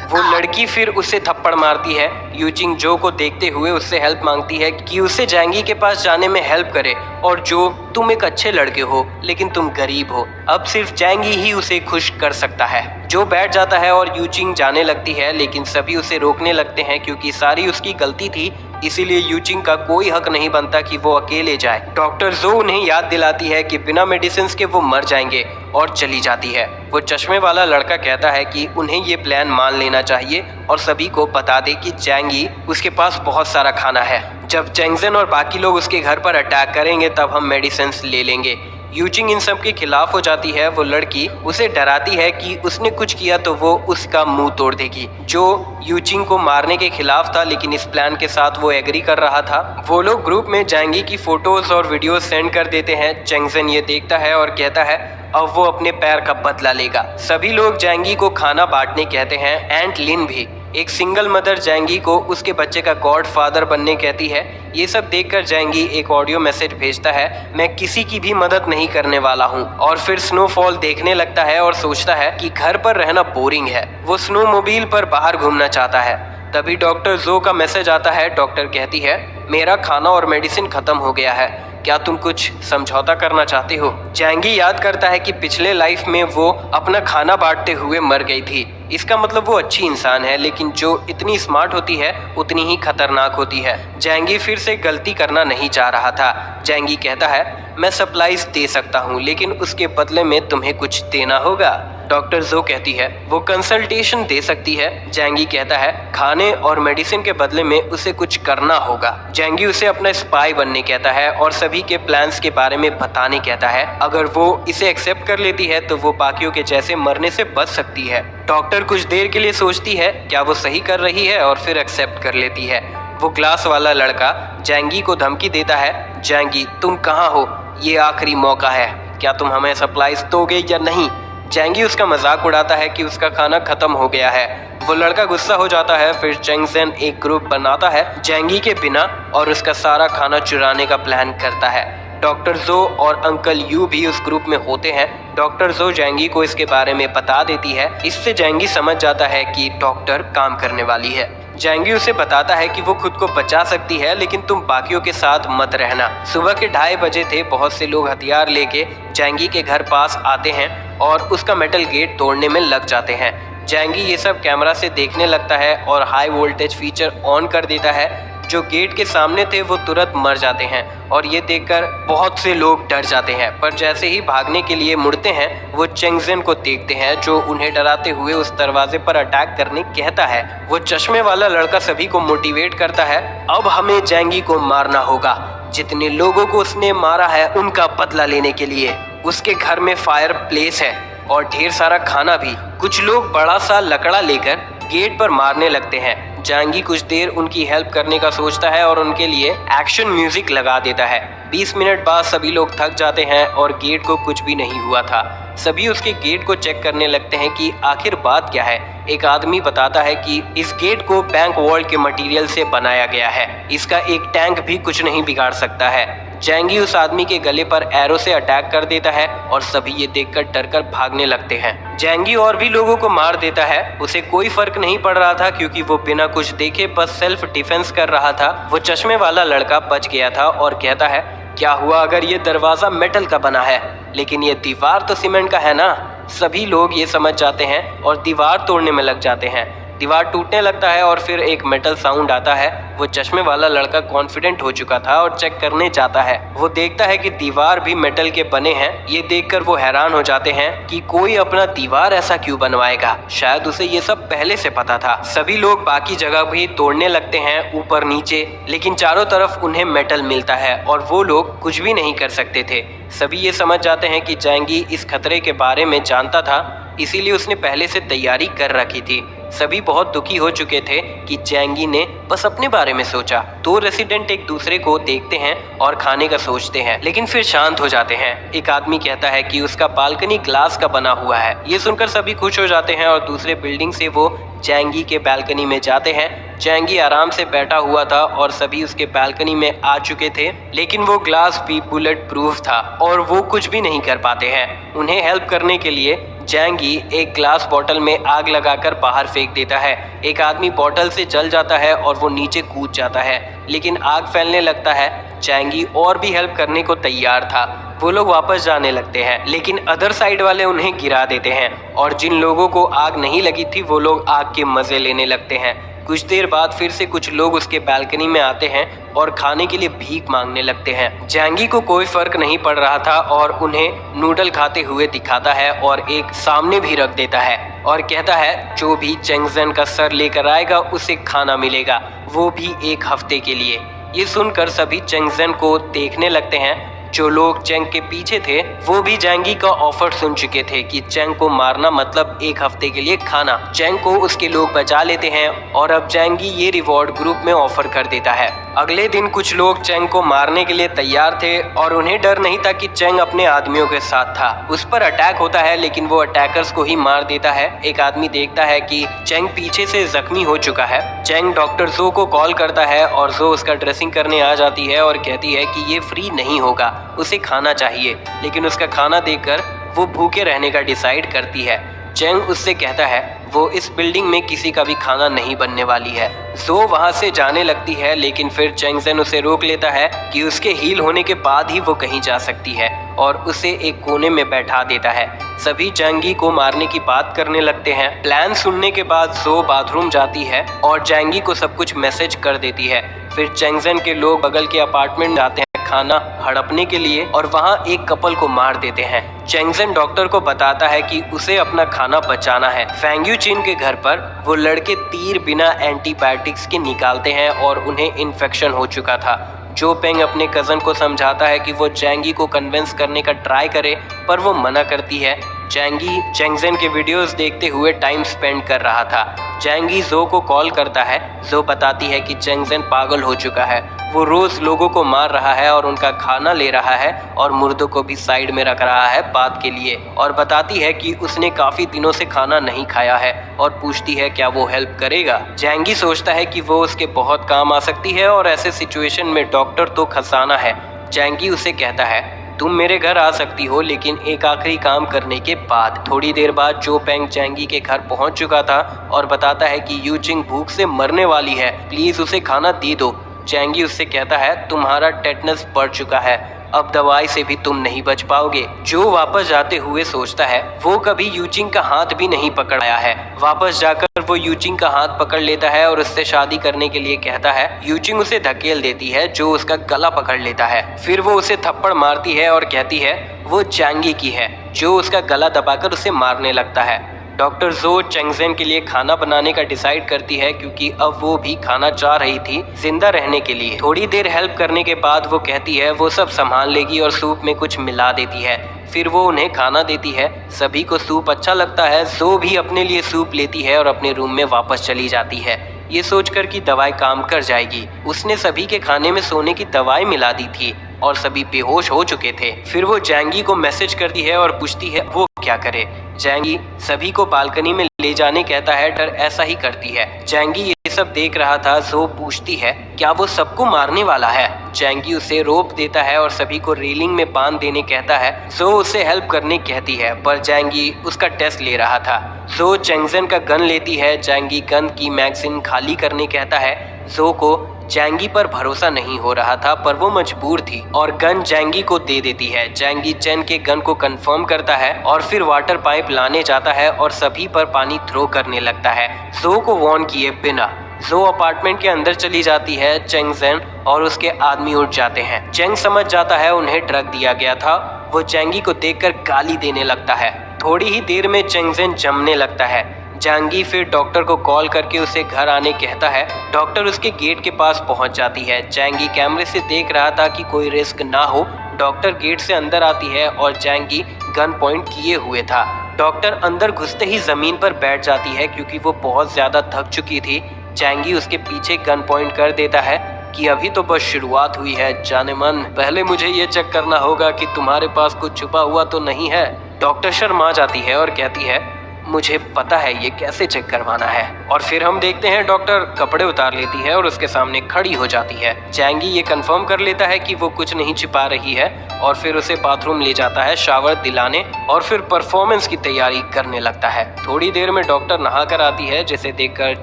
वो लड़की फिर उसे थप्पड़ मारती है। यूचिंग जो को देखते हुए उससे हेल्प मांगती है कि उसे जैंगी के पास जाने में हेल्प करे और जो तुम एक अच्छे लड़के हो लेकिन तुम गरीब हो, अब सिर्फ जैंगी ही उसे खुश कर सकता है। जो बैठ जाता है और यूचिंग जाने लगती है लेकिन सभी उसे रोकने लगते हैं क्योंकि सारी उसकी गलती थी, इसीलिए यूचिंग का कोई हक नहीं बनता कि वो अकेले जाए। डॉक्टर जो उन्हें याद दिलाती है कि बिना मेडिसिन के वो मर जाएंगे और चली जाती है। वो चश्मे वाला लड़का कहता है कि उन्हें ये प्लान मान लेना चाहिए और सभी को बता दे कि जैंगी उसके पास बहुत सारा खाना है। जब चेंगजेन और बाकी लोग उसके घर पर अटैक करेंगे तब हम मेडिसिन ले लेंगे। यूचिंग इन सब के खिलाफ हो जाती है। वो लड़की उसे डराती है कि उसने कुछ किया तो वो उसका मुंह तोड़ देगी। जो यूचिंग को मारने के खिलाफ था लेकिन इस प्लान के साथ वो एग्री कर रहा था। वो लोग ग्रुप में जैंगी की फोटोज और वीडियोस सेंड कर देते हैं। चेंगजेन ये देखता है और कहता है अब वो अपने पैर का बदला लेगा। सभी लोग जैंगी को खाना बांटने कहते हैं। एंट लिन भी, एक सिंगल मदर जैंगी को उसके बच्चे का गॉड फादर बनने कहती है। ये सब देखकर जैंगी एक ऑडियो मैसेज भेजता है, मैं किसी की भी मदद नहीं करने वाला हूँ। और फिर स्नोफॉल देखने लगता है और सोचता है कि घर पर रहना बोरिंग है। वो स्नोमोबाइल पर बाहर घूमना चाहता है। तभी डॉक्टर जो का मैसेज आता है। डॉक्टर कहती है मेरा खाना और मेडिसिन खत्म हो गया है, क्या तुम कुछ समझौता करना चाहते हो? जैंगी याद करता है कि पिछले लाइफ में वो अपना खाना बांटते हुए मर गई थी, इसका मतलब वो अच्छी इंसान है, लेकिन जो इतनी स्मार्ट होती है उतनी ही खतरनाक होती है। जैंगी फिर से गलती करना नहीं चाह रहा था। जैंगी कहता है, मैं सप्लाईज दे सकता हूँ, लेकिन उसके बदले में तुम्हें कुछ देना होगा। डॉक्टर जो कहती है वो कंसल्टेशन दे सकती है। जैंगी कहता है खाने और मेडिसिन के बदले में उसे कुछ करना होगा। जैंगी उसे अपना स्पाई बनने कहता है और सभी के प्लान्स के बारे में बताने कहता है। अगर वो इसे एक्सेप्ट कर लेती है तो वो बाकियों के जैसे मरने से बच सकती है। डॉक्टर कुछ देर के लिए सोचती है क्या वो सही कर रही है और फिर एक्सेप्ट कर लेती है। वो ग्लास वाला लड़का जैंगी को धमकी देता है, जैंगी तुम कहाँ हो, ये आखिरी मौका है, क्या तुम हमें सप्लाईज दोगे या नहीं। जैंगी उसका मजाक उड़ाता है कि उसका खाना खत्म हो गया है। वो लड़का गुस्सा हो जाता है। फिर चेंगजेन एक ग्रुप बनाता है जैंगी के बिना और उसका सारा खाना चुराने का प्लान करता है। डॉक्टर जो और अंकल यू भी उस ग्रुप में होते हैं। डॉक्टर जो जैंगी को इसके बारे में बता देती है। इससे जैंगी समझ जाता है कि डॉक्टर काम करने वाली है। जैंगी उसे बताता है कि वो खुद को बचा सकती है, लेकिन तुम बाकियों के साथ मत रहना। सुबह के 2:30 बजे थे। बहुत से लोग हथियार लेके जैंगी के घर पास आते हैं और उसका मेटल गेट तोड़ने में लग जाते हैं। जैंगी ये सब कैमरा से देखने लगता है और हाई वोल्टेज फीचर ऑन कर देता है। जो गेट के सामने थे वो तुरंत मर जाते हैं और ये देखकर बहुत से लोग डर जाते हैं। पर जैसे ही भागने के लिए मुड़ते हैं वो चेंगजेन को देखते हैं, जो उन्हें डराते हुए उस दरवाजे पर अटैक करने कहता है। वो चश्मे वाला लड़का सभी को मोटिवेट करता है, अब हमें जैंगी को मारना होगा। जितने लोगों को उसने मारा है उनका बदला लेने के लिए। उसके घर में फायर प्लेस है और ढेर सारा खाना भी। कुछ लोग बड़ा सा लकड़ा लेकर गेट पर मारने लगते हैं। जैंगी कुछ देर उनकी हेल्प करने का सोचता है और उनके लिए एक्शन म्यूजिक लगा देता है। 20 मिनट बाद सभी लोग थक जाते हैं और गेट को कुछ भी नहीं हुआ था। सभी उसके गेट को चेक करने लगते हैं कि आखिर बात क्या है। एक आदमी बताता है कि इस गेट को बैंक वॉल के मटेरियल से बनाया गया है, इसका एक टैंक भी कुछ नहीं बिगाड़ सकता है। जैंगी उस आदमी के गले पर एरो से अटैक कर देता है और सभी ये देखकर डरकर भागने लगते हैं। जैंगी और भी लोगों को मार देता है। उसे कोई फर्क नहीं पड़ रहा था क्योंकि वो बिना कुछ देखे बस सेल्फ डिफेंस कर रहा था। वो चश्मे वाला लड़का बच गया था और कहता है, क्या हुआ अगर ये दरवाजा मेटल का बना है, लेकिन ये दीवार तो सीमेंट का है ना। सभी लोग ये समझ जाते हैं और दीवार तोड़ने में लग जाते हैं। दीवार टूटने लगता है और फिर एक मेटल साउंड आता है। वो चश्मे वाला लड़का कॉन्फिडेंट हो चुका था और चेक करने जाता है। वो देखता है कि दीवार भी मेटल के बने हैं। ये देखकर वो हैरान हो जाते हैं कि कोई अपना दीवार ऐसा क्यों बनवाएगा। शायद उसे ये सब पहले से पता था। सभी लोग बाकी जगह भी तोड़ने लगते हैं, ऊपर नीचे, लेकिन चारों तरफ उन्हें मेटल मिलता है और वो लोग कुछ भी नहीं कर सकते थे। सभी ये समझ जाते हैं कि जैंगी इस खतरे के बारे में जानता था, इसीलिए उसने पहले से तैयारी कर रखी थी। सभी बहुत दुखी हो चुके थे कि जैंगी ने बस अपने बारे में सोचा। 2 रेसिडेंट एक दूसरे को देखते हैं और खाने का सोचते हैं, लेकिन फिर शांत हो जाते हैं। एक आदमी कहता है कि उसका बालकनी ग्लास का बना हुआ है। ये सुनकर सभी खुश हो जाते हैं और दूसरे बिल्डिंग से वो जैंगी के बालकनी में जाते हैं। जैंगी आराम से बैठा हुआ था और सभी उसके बालकनी में आ चुके थे, लेकिन वो ग्लास भी बुलेट प्रूफ था और वो कुछ भी नहीं कर पाते हैं। उन्हें हेल्प करने के लिए जैंगी एक ग्लास बॉटल में आग लगाकर बाहर फेंक देता है। एक आदमी बॉटल से जल जाता है और वो नीचे कूद जाता है, लेकिन आग फैलने लगता है। जैंगी और भी हेल्प करने को तैयार था। वो लोग वापस जाने लगते हैं, लेकिन अदर साइड वाले उन्हें गिरा देते हैं और जिन लोगों को आग नहीं लगी थी वो लोग आग के मजे लेने लगते हैं। कुछ देर बाद फिर से कुछ लोग उसके बालकनी में आते हैं और खाने के लिए भीख मांगने लगते हैं। जैंगी को कोई फर्क नहीं पड़ रहा था और उन्हें नूडल खाते हुए दिखाता है और एक सामने भी रख देता है और कहता है जो भी चेंगजेन का सर लेकर आएगा उसे खाना मिलेगा, वो भी 1 हफ्ते के लिए। ये सुनकर सभी चेंगजेन को देखने लगते हैं। जो लोग चेंग के पीछे थे वो भी जैंगी का ऑफर सुन चुके थे कि चेंग को मारना मतलब 1 हफ्ते के लिए खाना। चेंग को उसके लोग बचा लेते हैं और अब जैंगी ये रिवॉर्ड ग्रुप में ऑफर कर देता है। अगले दिन कुछ लोग चेंग को मारने के लिए तैयार थे और उन्हें डर नहीं था कि चेंग अपने आदमियों के साथ था। उस पर अटैक होता है, लेकिन वो अटैकर्स को ही मार देता है। एक आदमी देखता है कि चेंग पीछे से जख्मी हो चुका है। चेंग डॉक्टर जो को कॉल करता है और जो उसका ड्रेसिंग करने आ जाती है और कहती है कि ये फ्री नहीं होगा, उसे खाना चाहिए। लेकिन उसका खाना देखकर वो भूखे रहने का डिसाइड करती है। चेंग उससे कहता है वो इस बिल्डिंग में किसी का भी खाना नहीं बनने वाली है। जो वहां से जाने लगती है, लेकिन फिर चैंगजेन उसे रोक लेता है कि उसके हील होने के बाद ही वो कहीं जा सकती है और उसे एक कोने में बैठा देता है। सभी जैंगी को मारने की बात करने लगते हैं। प्लान सुनने के बाद जो बाथरूम जाती है और जैंगी को सब कुछ मैसेज कर देती है। फिर चैंगजेन के लोग बगल के अपार्टमेंट जाते हैं खाना हड़पने के लिए और वहां एक कपल को मार देते हैं। चैंगजेन डॉक्टर को बताता है कि उसे अपना खाना बचाना है। फेंग यूचिन के घर पर वो लड़के तीर बिना एंटीबायोटिक्स के निकालते हैं और उन्हें इन्फेक्शन हो चुका था। जो पेंग अपने कजन को समझाता है कि वो जैंगी को कन्विंस करने का ट्राई करे, पर वो मना करती है। जैंगी चैंगजेन के वीडियोस देखते हुए टाइम स्पेंड कर रहा था। जैंगी जो को कॉल करता है। जो बताती है कि चैंगजेन पागल हो चुका है। वो रोज लोगों को मार रहा है और उनका खाना ले रहा है और मुर्दों को भी साइड में रख रहा है बात के लिए, और बताती है कि उसने काफी दिनों से खाना नहीं खाया है और पूछती है क्या वो हेल्प करेगा। जैंगी सोचता है कि वो उसके बहुत काम आ सकती है और ऐसे सिचुएशन में डॉक्टर तो खजाना है। जैंगी उसे कहता है तुम मेरे घर आ सकती हो, लेकिन एक आखिरी काम करने के बाद। थोड़ी देर बाद जो पेंग जैंगी के घर पहुंच चुका था और बताता है कि यूचिंग भूख से मरने वाली है, प्लीज उसे खाना दे दो। जैंगी उससे कहता है तुम्हारा टेटनस बढ़ चुका है, अब दवाई से भी तुम नहीं बच पाओगे। जो वापस जाते हुए सोचता है वो कभी यूचिंग का हाथ भी नहीं पकड़ाया है। वापस जाकर वो यूचिंग का हाथ पकड़ लेता है और उससे शादी करने के लिए कहता है। यूचिंग उसे धकेल देती है, जो उसका गला पकड़ लेता है। फिर वो उसे थप्पड़ मारती है और कहती है वो जैंगी की है, जो उसका गला दबाकर उसे मारने लगता है। डॉक्टर जो चैंगजेन के लिए खाना बनाने का डिसाइड करती है, क्योंकि अब वो भी खाना चाह रही थी जिंदा रहने के लिए। थोड़ी देर हेल्प करने के बाद वो कहती है वो सब संभाल लेगी और सूप में कुछ मिला देती है। फिर वो उन्हें खाना देती है। सभी को सूप अच्छा लगता है। जो भी अपने लिए सूप लेती है और अपने रूम में वापस चली जाती है, ये सोचकर कि दवाई काम कर जाएगी। उसने सभी के खाने में सोने की दवाई मिला दी थी और सभी बेहोश हो चुके थे। फिर वो जैंगी को मैसेज करती है और पूछती है वो क्या करे। जैंगी सभी को बालकनी में ले जाने कहता है, डर ऐसा ही करती है। जैंगी ये सब देख रहा था। जो पूछती है क्या वो सबको मारने वाला है। जैंगी उसे रोप देता है और सभी को रेलिंग में बांध देने कहता है। जो उसे हेल्प करने कहती है, पर जैंगी उसका टेस्ट ले रहा था। जो चैंगजेन का गन लेती है। जैंगी गन की मैगजीन खाली करने कहता है। जो को जैंगी पर भरोसा नहीं हो रहा था, पर वो मजबूर थी और गन जैंगी को दे देती है। जैंगी चेन के गन को कंफर्म करता है और फिर वाटर पाइप लाने जाता है और सभी पर पानी थ्रो करने लगता है, जो को वार्न किए बिना। जो अपार्टमेंट के अंदर चली जाती है। चैंगजेन और उसके आदमी उठ जाते हैं। चैंग समझ जाता है उन्हें ड्रग दिया गया था। वो जैंगी को देखकर गाली देने लगता है। थोड़ी ही देर में चैंगजेन जमने लगता है। जैंगी फिर डॉक्टर को कॉल करके उसे घर आने कहता है। डॉक्टर उसके गेट के पास पहुंच जाती है। जैंगी कैमरे से देख रहा था कि कोई रिस्क ना हो। डॉक्टर गेट से अंदर आती है और जैंगी गन पॉइंट किए हुए था। डॉक्टर अंदर घुसते ही जमीन पर बैठ जाती है, क्योंकि वो बहुत ज्यादा थक चुकी थी। जैंगी उसके पीछे गन पॉइंट कर देता है कि अभी तो बस शुरुआत हुई है जाने मन, पहले मुझे ये चेक करना होगा कि तुम्हारे पास कुछ छुपा हुआ तो नहीं है। डॉक्टर शर्मा जाती है और कहती है मुझे पता है ये कैसे चेक करवाना है। और फिर हम देखते हैं डॉक्टर कपड़े उतार लेती है और उसके सामने खड़ी हो जाती है। जैंगी ये कंफर्म कर लेता है कि वो कुछ नहीं छिपा रही है और फिर उसे बाथरूम ले जाता है शावर दिलाने और फिर परफॉर्मेंस की तैयारी करने लगता है। थोड़ी देर में डॉक्टर नहा कर आती है, जिसे देखकर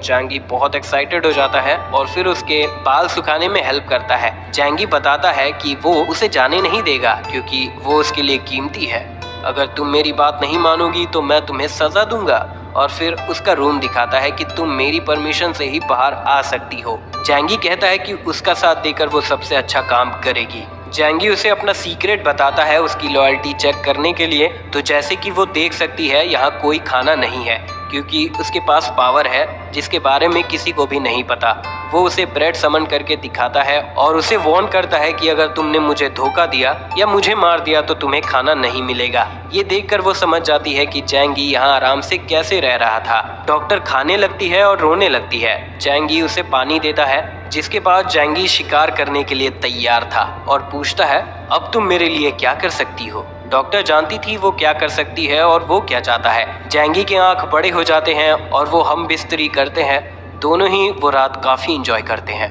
जैंगी बहुत एक्साइटेड हो जाता है और फिर उसके बाल सुखाने में हेल्प करता है। जैंगी बताता है कि वो उसे जाने नहीं देगा, क्योंकि वो उसके लिए कीमती है। अगर तुम मेरी बात नहीं मानोगी तो मैं तुम्हें सजा दूंगा। और फिर उसका रूम दिखाता है कि तुम मेरी परमिशन से ही बाहर आ सकती हो। जैंगी कहता है कि उसका साथ देकर वो सबसे अच्छा काम करेगी। जैंगी उसे अपना सीक्रेट बताता है उसकी लॉयल्टी चेक करने के लिए। तो जैसे कि वो देख सकती है यहाँ कोई खाना नहीं है, क्योंकि उसके पास पावर है जिसके बारे में किसी को भी नहीं पता। वो उसे ब्रेड समन करके दिखाता है और उसे वार्न करता है कि अगर तुमने मुझे धोखा दिया या मुझे मार दिया तो तुम्हें खाना नहीं मिलेगा। ये देखकर वो समझ जाती है कि जैंगी यहाँ आराम से कैसे रह रहा था। डॉक्टर खाने लगती है और रोने लगती है। जैंगी उसे पानी देता है, जिसके बाद जैंगी शिकार करने के लिए तैयार था और पूछता है अब तुम मेरे लिए क्या कर सकती हो। डॉक्टर जानती थी वो क्या कर सकती है और वो क्या चाहता है। जैंगी के आंख बड़े हो जाते हैं और वो हम बिस्तरी करते हैं। दोनों ही वो रात काफी एंजॉय करते हैं।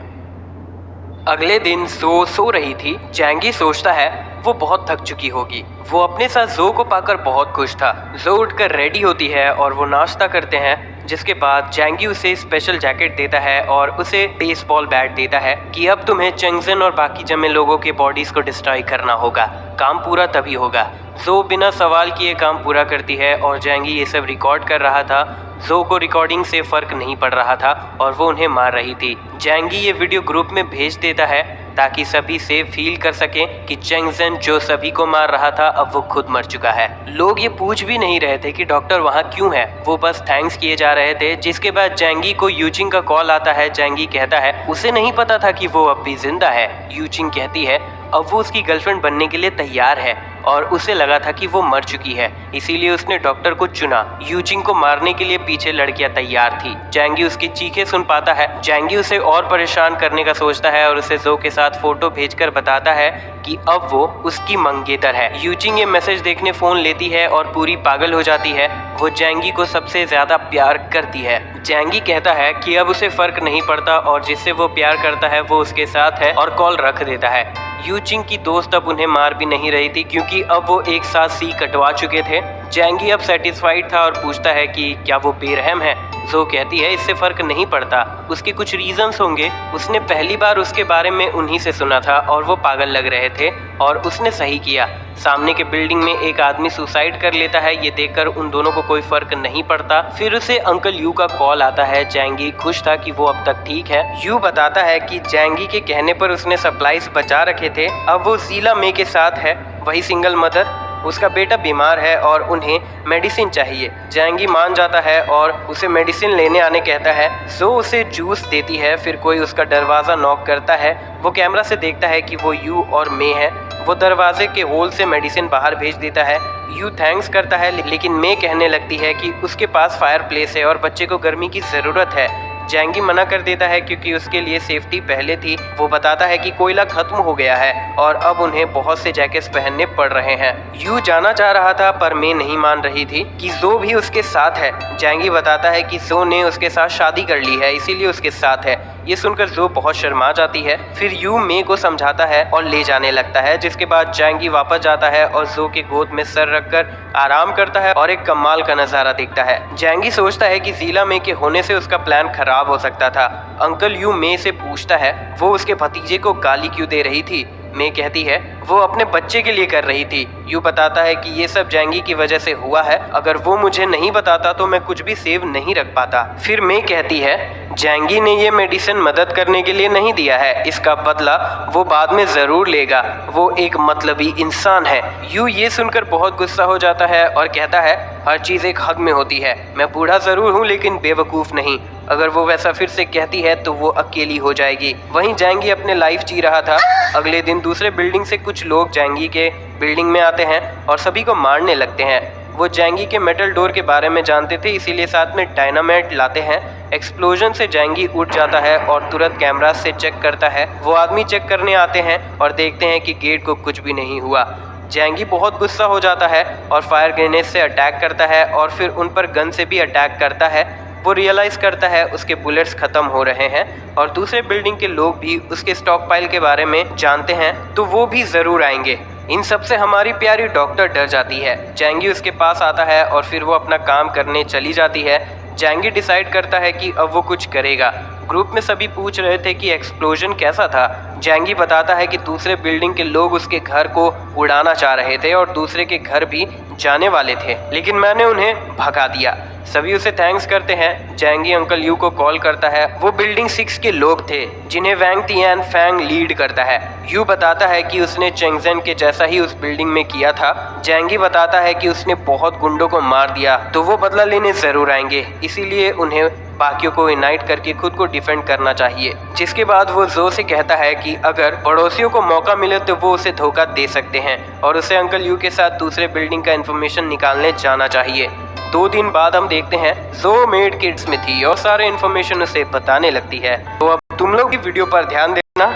अगले दिन जो सो रही थी। जैंगी सोचता है वो बहुत थक चुकी होगी। वो अपने साथ जो को पाकर बहुत खुश था। जो उठकर रेडी होती है और वो नाश्ता करते हैं। जिसके बाद जैंगी उसे स्पेशल जैकेट देता है और उसे बेसबॉल बैट देता है कि अब तुम्हें चंगजन और बाकी जमे लोगों के बॉडीज को डिस्ट्रॉय करना होगा, काम पूरा तभी होगा। जो बिना सवाल किए काम पूरा करती है और जैंगी ये सब रिकॉर्ड कर रहा था। जो को रिकॉर्डिंग से फर्क नहीं पड़ रहा था और वो उन्हें मार रही थी। जैंगी ये वीडियो ग्रुप में भेज देता है ताकि सभी से फील कर सकें कि चंगजन जो सभी को मार रहा था अब वो खुद मर चुका है। लोग ये पूछ भी नहीं रहे थे कि डॉक्टर वहाँ क्यों है, वो बस थैंक्स किए जा रहे थे। जिसके बाद जैंगी को यूचिंग का कॉल आता है। जैंगी कहता है उसे नहीं पता था कि वो अब भी जिंदा है। यूचिंग कहती है अब वो उसकी गर्लफ्रेंड बनने के लिए तैयार है और उसे लगा था कि वो मर चुकी है, इसीलिए उसने डॉक्टर को चुना। यूचिंग को मारने के लिए पीछे लड़कियां तैयार थी। जैंगी उसकी चीखें सुन पाता है। जैंगी उसे और परेशान करने का सोचता है और उसे जो के साथ फोटो भेजकर बताता है कि अब वो उसकी मंगेतर है। यूचिंग ये मैसेज देखने फोन लेती है और पूरी पागल हो जाती है। वो जैंगी को सबसे ज्यादा प्यार करती है। जैंगी कहता है कि अब उसे फर्क नहीं पड़ता और जिससे वो प्यार करता है वो उसके साथ है और कॉल रख देता है। यूचिंग की दोस्त अब उन्हें मार भी नहीं रही थी क्योंकि अब वो एक साथ सी कटवा चुके थे। जैंगी अब सेटिस्फाइड था और पूछता है कि क्या वो बेरहम है। जो कहती है इससे फर्क नहीं पड़ता, उसके कुछ रीजंस होंगे। उसने पहली बार उसके बारे में उन्हीं से सुना था और वो पागल लग रहे थे और उसने सही किया। सामने के बिल्डिंग में एक आदमी सुसाइड कर लेता है। ये देखकर उन दोनों को कोई फर्क नहीं पड़ता। फिर उसे अंकल यू का कॉल आता है। जैंगी खुश था कि वो अब तक ठीक है। यू बताता है कि जैंगी के कहने पर उसने सप्लाईज बचा रखे थे। अब वो शीला मे के साथ है, वही सिंगल मदर। उसका बेटा बीमार है और उन्हें मेडिसिन चाहिए। जैंगी मान जाता है और उसे मेडिसिन लेने आने कहता है। जो उसे जूस देती है। फिर कोई उसका दरवाज़ा नॉक करता है। वो कैमरा से देखता है कि वो यू और मे है। वो दरवाजे के होल से मेडिसिन बाहर भेज देता है। यू थैंक्स करता है लेकिन मे कहने लगती है कि उसके पास फायर प्लेस है और बच्चे को गर्मी की ज़रूरत है। जैंगी मना कर देता है क्योंकि उसके लिए सेफ्टी पहले थी। वो बताता है कि कोयला खत्म हो गया है और अब उन्हें बहुत से जैकेट्स पहनने पड़ रहे हैं। यू जाना चाह रहा था पर मे नहीं मान रही थी कि जो भी उसके साथ है। जैंगी बताता है कि जो ने उसके साथ शादी कर ली है इसीलिए उसके साथ है। ये सुनकर जो बहुत शर्मा जाती है। फिर यू मे को समझाता है और ले जाने लगता है। जिसके बाद जैंगी वापस जाता है और जो के गोद में सर रखकर आराम करता है और एक कमाल का नजारा देखता है। जैंगी सोचता है कि शीला मे के होने से उसका प्लान खराब हो सकता था। अंकल यू मे से पूछता है वो उसके भतीजे को गाली क्यों दे रही थी। मे कहती है वो अपने बच्चे के लिए कर रही थी। यू बताता है कि ये सब जैंगी की वजह से हुआ है, अगर वो मुझे नहीं बताता तो मैं कुछ भी सेव नहीं रख पाता। फिर मे कहती है जैंगी ने ये मेडिसिन मदद करने के लिए नहीं दिया है, इसका बदला वो बाद में जरूर लेगा। वो एक मतलबी इंसान है। यू ये सुनकर बहुत गुस्सा हो जाता है और कहता है हर चीज एक हद में होती है। मैं बूढ़ा जरूर हूँ लेकिन बेवकूफ नहीं। अगर वो वैसा फिर से कहती है तो वो अकेली हो जाएगी। वहीं जैंगी अपने लाइफ जी रहा था। अगले दिन दूसरे बिल्डिंग से कुछ लोग जैंगी के बिल्डिंग में आते हैं और सभी को मारने लगते हैं। वो जैंगी के मेटल डोर के बारे में जानते थे इसीलिए साथ में डायनामाइट लाते हैं। एक्सप्लोजन से जैंगी उठ जाता है और तुरंत कैमरा से चेक करता है। वो आदमी चेक करने आते हैं और देखते हैं कि गेट को कुछ भी नहीं हुआ। जैंगी बहुत गुस्सा हो जाता है और फायर ग्रेनेड से अटैक करता है और फिर उन पर गन से भी अटैक करता है। वो रियलाइज करता है उसके बुलेट्स खत्म हो रहे हैं और दूसरे बिल्डिंग के लोग भी उसके स्टॉक पाइल के बारे में जानते हैं तो वो भी जरूर आएंगे। इन सब से हमारी प्यारी डॉक्टर डर जाती है। जैंगी उसके पास आता है और फिर वो अपना काम करने चली जाती है। जैंगी डिसाइड करता है कि अब वो कुछ करेगा। ग्रुप में सभी पूछ रहे थे कि एक्सप्लोजन कैसा था। जैंगी बताता है कि दूसरे बिल्डिंग के लोग उसके घर को उड़ाना चाह रहे थे और दूसरे के घर भी जाने वाले थे लेकिन मैंने उन्हें भगा दिया। सभी उसे थैंक्स करते हैं। जैंगी अंकल यू को कॉल करता है। वो बिल्डिंग 6 के लोग थे जिन्हें वैंग तियान फैंग लीड करता है। यू बताता है कि उसने चेंगजन के जैसा ही उस बिल्डिंग में किया था। जैंगी बताता है कि उसने बहुत गुंडों को मार दिया तो वो बदला लेने जरूर आएंगे, इसीलिए उन्हें बाकियों को यूनाइट करके खुद को डिफेंड करना चाहिए। जिसके बाद वो जो से कहता है कि अगर पड़ोसियों को मौका मिले तो वो उसे धोखा दे सकते हैं और उसे अंकल यू के साथ दूसरे बिल्डिंग का इन्फॉर्मेशन निकालने जाना चाहिए। 2 दिन बाद हम देखते हैं जो मेड किड्स में थी और सारे इन्फॉर्मेशन उसे बताने लगती है। तो अब तुम लोग भी वीडियो पर ध्यान देना।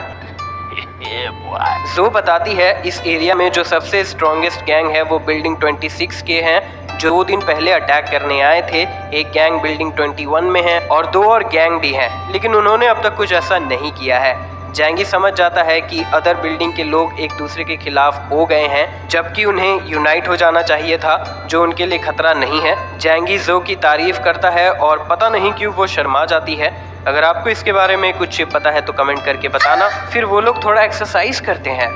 जो बताती है इस एरिया में जो सबसे स्ट्रॉन्गेस्ट गैंग है वो बिल्डिंग 26 के हैं जो 2 दिन पहले अटैक करने आए थे। एक गैंग बिल्डिंग 21 में है और 2 और गैंग भी हैं लेकिन उन्होंने अब तक कुछ ऐसा नहीं किया है। जैंगी समझ जाता है कि अदर बिल्डिंग के लोग एक दूसरे के खिलाफ हो गए हैं, जबकि उन्हें यूनाइट हो जाना चाहिए था, जो उनके लिए खतरा नहीं है। जैंगी जो की तारीफ करता है और पता नहीं क्यों वो शर्मा जाती है। अगर आपको इसके बारे में कुछ पता है तो कमेंट करके बताना। फिर वो लोग थोड़ा एक्सरसाइज करते हैं।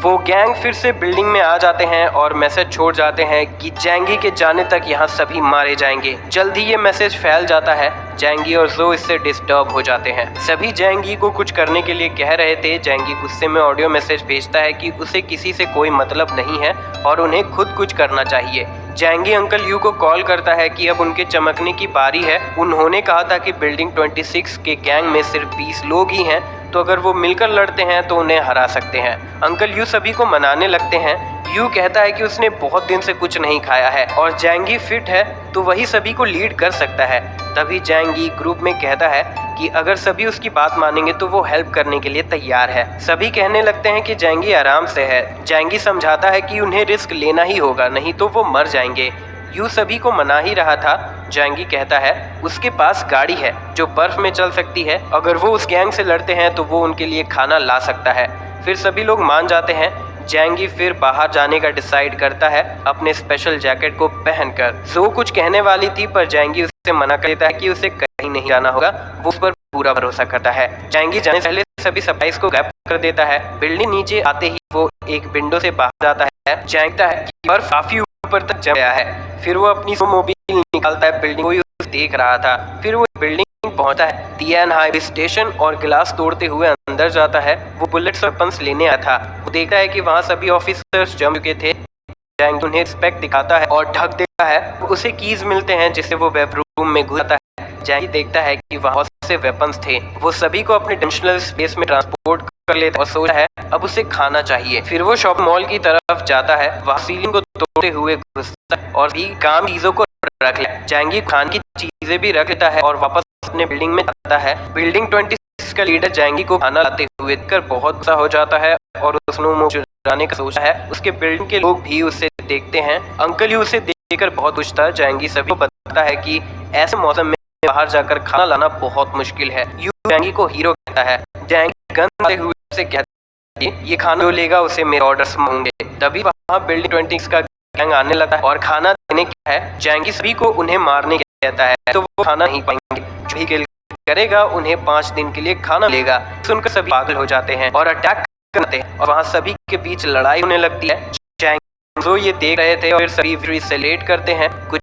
वो गैंग फिर से बिल्डिंग में आ जाते हैं और मैसेज छोड़ जाते हैं कि जैंगी के जाने तक यहाँ सभी मारे जाएंगे। जल्दी ये मैसेज फैल जाता है। जैंगी और जो इससे डिस्टर्ब हो जाते हैं। सभी जैंगी को कुछ करने के लिए कह रहे थे। जैंगी गुस्से में ऑडियो मैसेज भेजता है कि उसे किसी से कोई मतलब नहीं है और उन्हें खुद कुछ करना चाहिए। जैंगी अंकल यू को कॉल करता है कि अब उनके चमकने की बारी है। उन्होंने कहा था कि बिल्डिंग 26 के गैंग में सिर्फ 20 लोग ही हैं, तो अगर वो मिलकर लड़ते हैं तो उन्हें हरा सकते हैं। अंकल यू सभी को मनाने लगते हैं। यू कहता है कि उसने बहुत दिन से कुछ नहीं खाया है और जैंगी फिट है तो वही सभी को लीड कर सकता है। तभी जैंगी ग्रुप में कहता है कि अगर सभी उसकी बात मानेंगे तो वो हेल्प करने के लिए तैयार है। सभी कहने लगते हैं कि जैंगी आराम से है। जैंगी समझाता है कि उन्हें रिस्क लेना ही होगा, नहीं तो वो मर जाएंगे। यू सभी को मना ही रहा था। जैंगी कहता है उसके पास गाड़ी है जो बर्फ में चल सकती है। अगर वो उस गैंग से लड़ते हैं तो वो उनके लिए खाना ला सकता है। फिर सभी लोग मान जाते हैं। जैंगी फिर बाहर जाने का डिसाइड करता है अपने स्पेशल जैकेट को पहनकर। जो कुछ कहने वाली थी पर जैंगी उससे मना कर देता है कि उसे कहीं नहीं जाना होगा। वो उस पर पूरा भरोसा करता है। जैंगी जाने से पहले सभी सप्लाइज को गायब कर देता है। बिल्डिंग नीचे आते ही वो एक विंडो से बाहर जाता है। जानता है कि बर्फ काफी ऊपर तक जम गया है। फिर वो अपनी मोबाइल निकालता है। बिल्डिंग को उसे देख रहा था। फिर वो बिल्डिंग पहुंचता है। तियान हाई स्टेशन और गिलास तोड़ते हुए अंदर जाता है। वो बुलेट्स और वेपन्स लेने आया था। वो देखता है कि वहाँ सभी ऑफिसर्स जम चुके थे। जैंगी उन्हें रिस्पेक्ट दिखाता है और ढक देता है। उसे कीज मिलते हैं जिससे वो वेब रूम में घुस जाता है। जैंगी देखता है कि वहाँ से वेपन्स थे। वो सभी को अपने डायमेंशनल स्पेस में ट्रांसपोर्ट कर लेता है और सोचता है अब उसे खाना चाहिए। फिर वो शॉप मॉल की तरफ जाता है। वहाँ सीलिंग को तोड़ते हुए घुसता है और भी काम चीजों को रख लेता है। जैंगी खान की चीजें भी रख लेता है और वापस अपने बिल्डिंग में जाता है। बिल्डिंग 26 का लीडर जैंगी को खाना लाते हुए देखकर बहुत गुस्सा हो जाता है और उसने मुंह चुराने का सोचा है। उसके बिल्डिंग के लोग भी उसे देखते हैं। अंकल यू उसे देखकर बहुत खुश था। जैंगी सभी को बताता है कि ऐसे मौसम में बाहर जाकर खाना लाना बहुत मुश्किल है। यू जैंगी को हीरो कहता है। जैंगी गन मारते हुए उसे कहता है ये खाना जो लेगा उसे मेरे ऑर्डर्स होंगे। तभी वहाँ बिल्डिंग 26 का गैंग आने लगा है और खाना देने क्या है। जैंगी सभी को उन्हें मारने कहता है तो वो खाना नहीं पाएंगे। जो भी किल करेगा उन्हें 5 दिन के लिए खाना मिलेगा। सुनकर सभी पागल हो जाते हैं और अटैक करते हैं और वहाँ सभी के बीच लड़ाई होने लगती है। जैंगी जो ये देख रहे थे और सभी सेलेक्ट करते हैं। कुछ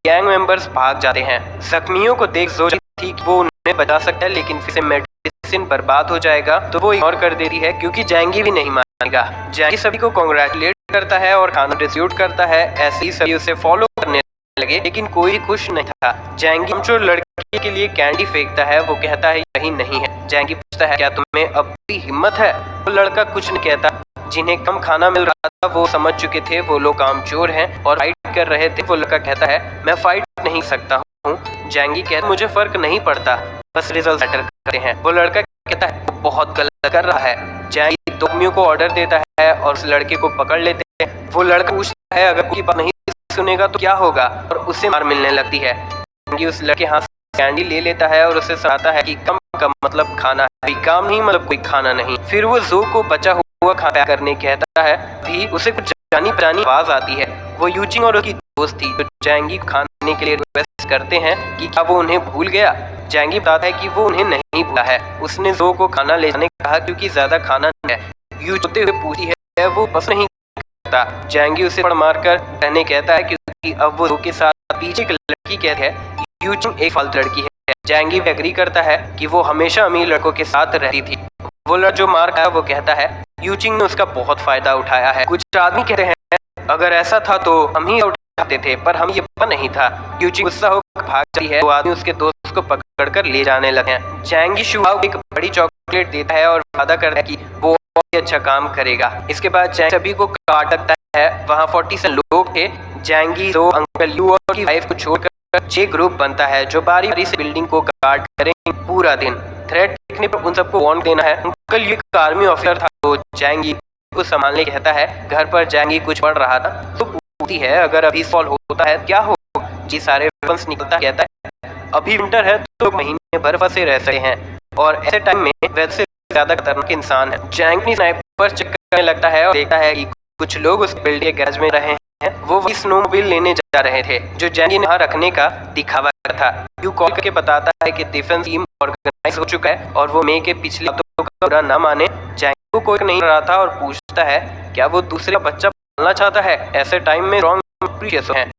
गैंग मेंबर्स भाग जाते हैं। जख्मियों को देख जो थी कि वो उन्हें बचा सकता है, लेकिन फिर से मेडिसिन बर्बाद हो जाएगा तो वो इग्नोर कर देती है क्योंकि जैंगी भी नहीं मानेगा। जैंगी सभी को कांग्रेचुलेट करता है और खाना डिस्ट्रीब्यूट करता है। ऐसे ही सभी उसे फॉलो करने लगे, लेकिन कोई खुश नहीं था। जैंगी अमचोर लड़की के लिए कैंडी फेंकता है। वो कहता है यही नहीं है। जैंगी पूछता है क्या तुम्हें अब भी हिम्मत है। वो लड़का कुछ नहीं कहता। जिन्हें कम खाना मिल रहा था वो समझ चुके थे वो लोग कामचोर हैं और फाइट कर रहे थे। वो लड़का कहता है मैं फाइट नहीं सकता हूँ। जैंगी कहता मुझे फर्क नहीं पड़ता, बस रिजल्ट मैटर करते हैं। वो लड़का कहता है वो बहुत गलत कर रहा है। जैंगी 2 आदमियों को ऑर्डर देता है और उस लड़के को पकड़ लेते हैं। वो लड़का पूछता है अगर कोई बात नहीं सुनेगा तो क्या होगा और उसे मार मिलने लगती है। जैंगी उस लड़के हाथ से कैंडी ले लेता है और उसे समझाता है कि कम का मतलब खाना है, कोई काम नहीं मतलब कोई खाना नहीं। फिर वो जो को बचा हुआ खाना करने कहता है। भी उसे कुछ जानी पहचानी आवाज आती है। वो यूचिंग और उसकी दोस्त थी जो जैंगी को खाने के लिए रिक्वेस्ट करते हैं कि क्या वो उन्हें भूल गया। जैंगी बताता है कि वो उन्हें नहीं भूला है। उसने जो को खाना ले जाने कहा क्योंकि ज्यादा खाना नहीं है। यू होते हुए पूछती है वो बस नहीं करता। जैंगी उसे पड़ मारकर रहने कहता है क्योंकि अब वो के साथ पीछे एक लड़की कहती है। यूचिंग एक फालतू लड़की है। जैंगी भी एग्री करता है कि वो हमेशा अमीर लड़कों के साथ रहती थी। वो लड़का जो मार खाया वो कहता है यूचिंग ने उसका बहुत फायदा उठाया है। कुछ आदमी कहते हैं अगर ऐसा था तो हम ही उठाते थे, पर हम ये पता नहीं था। यूचिंग गुस्सा होकर भाग जाती है। वो आदमी उसके दोस्त को पकड़कर ले जाने लगे हैं। जैंगी शुआओ एक बड़ी चॉकलेट देता है और वादा करता है कि वो बहुत अच्छा काम करेगा। इसके बाद जैंगी सभी को काट सकता है। वहाँ 47 लोग थे। जैंगी तो अंकल यू और की वाइफ को छोड़कर 6 ग्रुप बनता है जो बारी बारी से बिल्डिंग को गार्ड करेंगे पूरा दिन। थ्रेट देखने पर उन सबको वार्न देना है। अंकल यू एक आर्मी ऑफिसर था तो जैंगी को संभालने कहता है। घर पर जैंगी कुछ पढ़ रहा था तो पूछती है अगर अभी सॉल्व होता है क्या हो। जी सारे वेपन्स निकलता कहता है अभी विंटर है तो महीने भर फंसे रह सकते हैं। और ऐसे टाइम में वैसे से ज्यादा खतरनाक इंसान है। जैंग अपनी स्नाइपर चेक करने लगता है और देखता है कि कुछ लोग उस बिल्डिंग के गैरेज में रहे हैं। वो वही स्नोमोबाइल लेने जा रहे थे जो जैंगी ने वहां रखने का दिखावा था। यू कॉल करके बताता है कि डिफेंस टीम ऑर्गेनाइज हो चुका है और वो मे के पिछले बातों का बुरा न माने। जैंग को कोई नहीं रहा था और पूछता है क्या वो दूसरे बच्चा पालना चाहता है। ऐसे टाइम में रॉन्ग है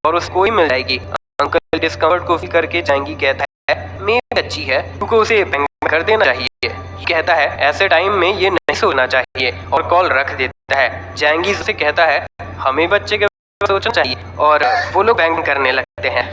और उसको ही मिल जाएगी। अंकल डिस्कम्फर्ट को फील करके जैंगी कहता है मेरी अच्छी है, तुमको उसे बैंक कर देना चाहिए। कहता है ऐसे टाइम में ये नहीं सोचना चाहिए और कॉल रख देता है। जैंगी से कहता है हमें बच्चे के सोचना चाहिए और वो लोग बैंक करने लगते हैं।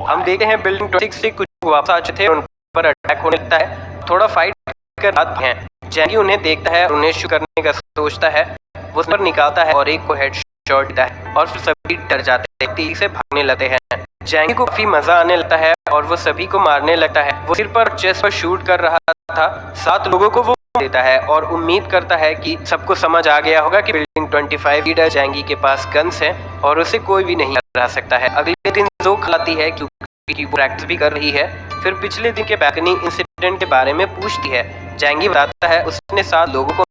हम देखते हैं बिल्डिंग 26 से कुछ वापस आ चुके थे, उन पर अटैक होने लगता है। थोड़ा फाइट कर बात है। जैंगी उन्हें देखता है, उन्हें शूट करने का सोचता है। वो स्नाइपर निकालता है और एक को हेडशॉट देता है और फिर सभी डर जाते हैं, तेजी से भागने लगते हैं। जैंगी को काफी मजा आने लगता है और वो सभी को मारने लगता है। वो सिर पर चेस्ट पर शूट कर रहा था। 7 लोगों को वो देता है और उम्मीद करता है कि सबको समझ आ गया होगा कि बिल्डिंग 25 लीडर जैंगी के पास गन्स है और उसे कोई भी नहीं हरा सकता है। अगले दिन जो खिलाती है क्योंकि वो प्रैक्टिस भी कर रही है। फिर पिछले दिन के बैकनी इंसिडेंट के बारे में पूछती है। जैंगी बताता है उसने 7 लोगों को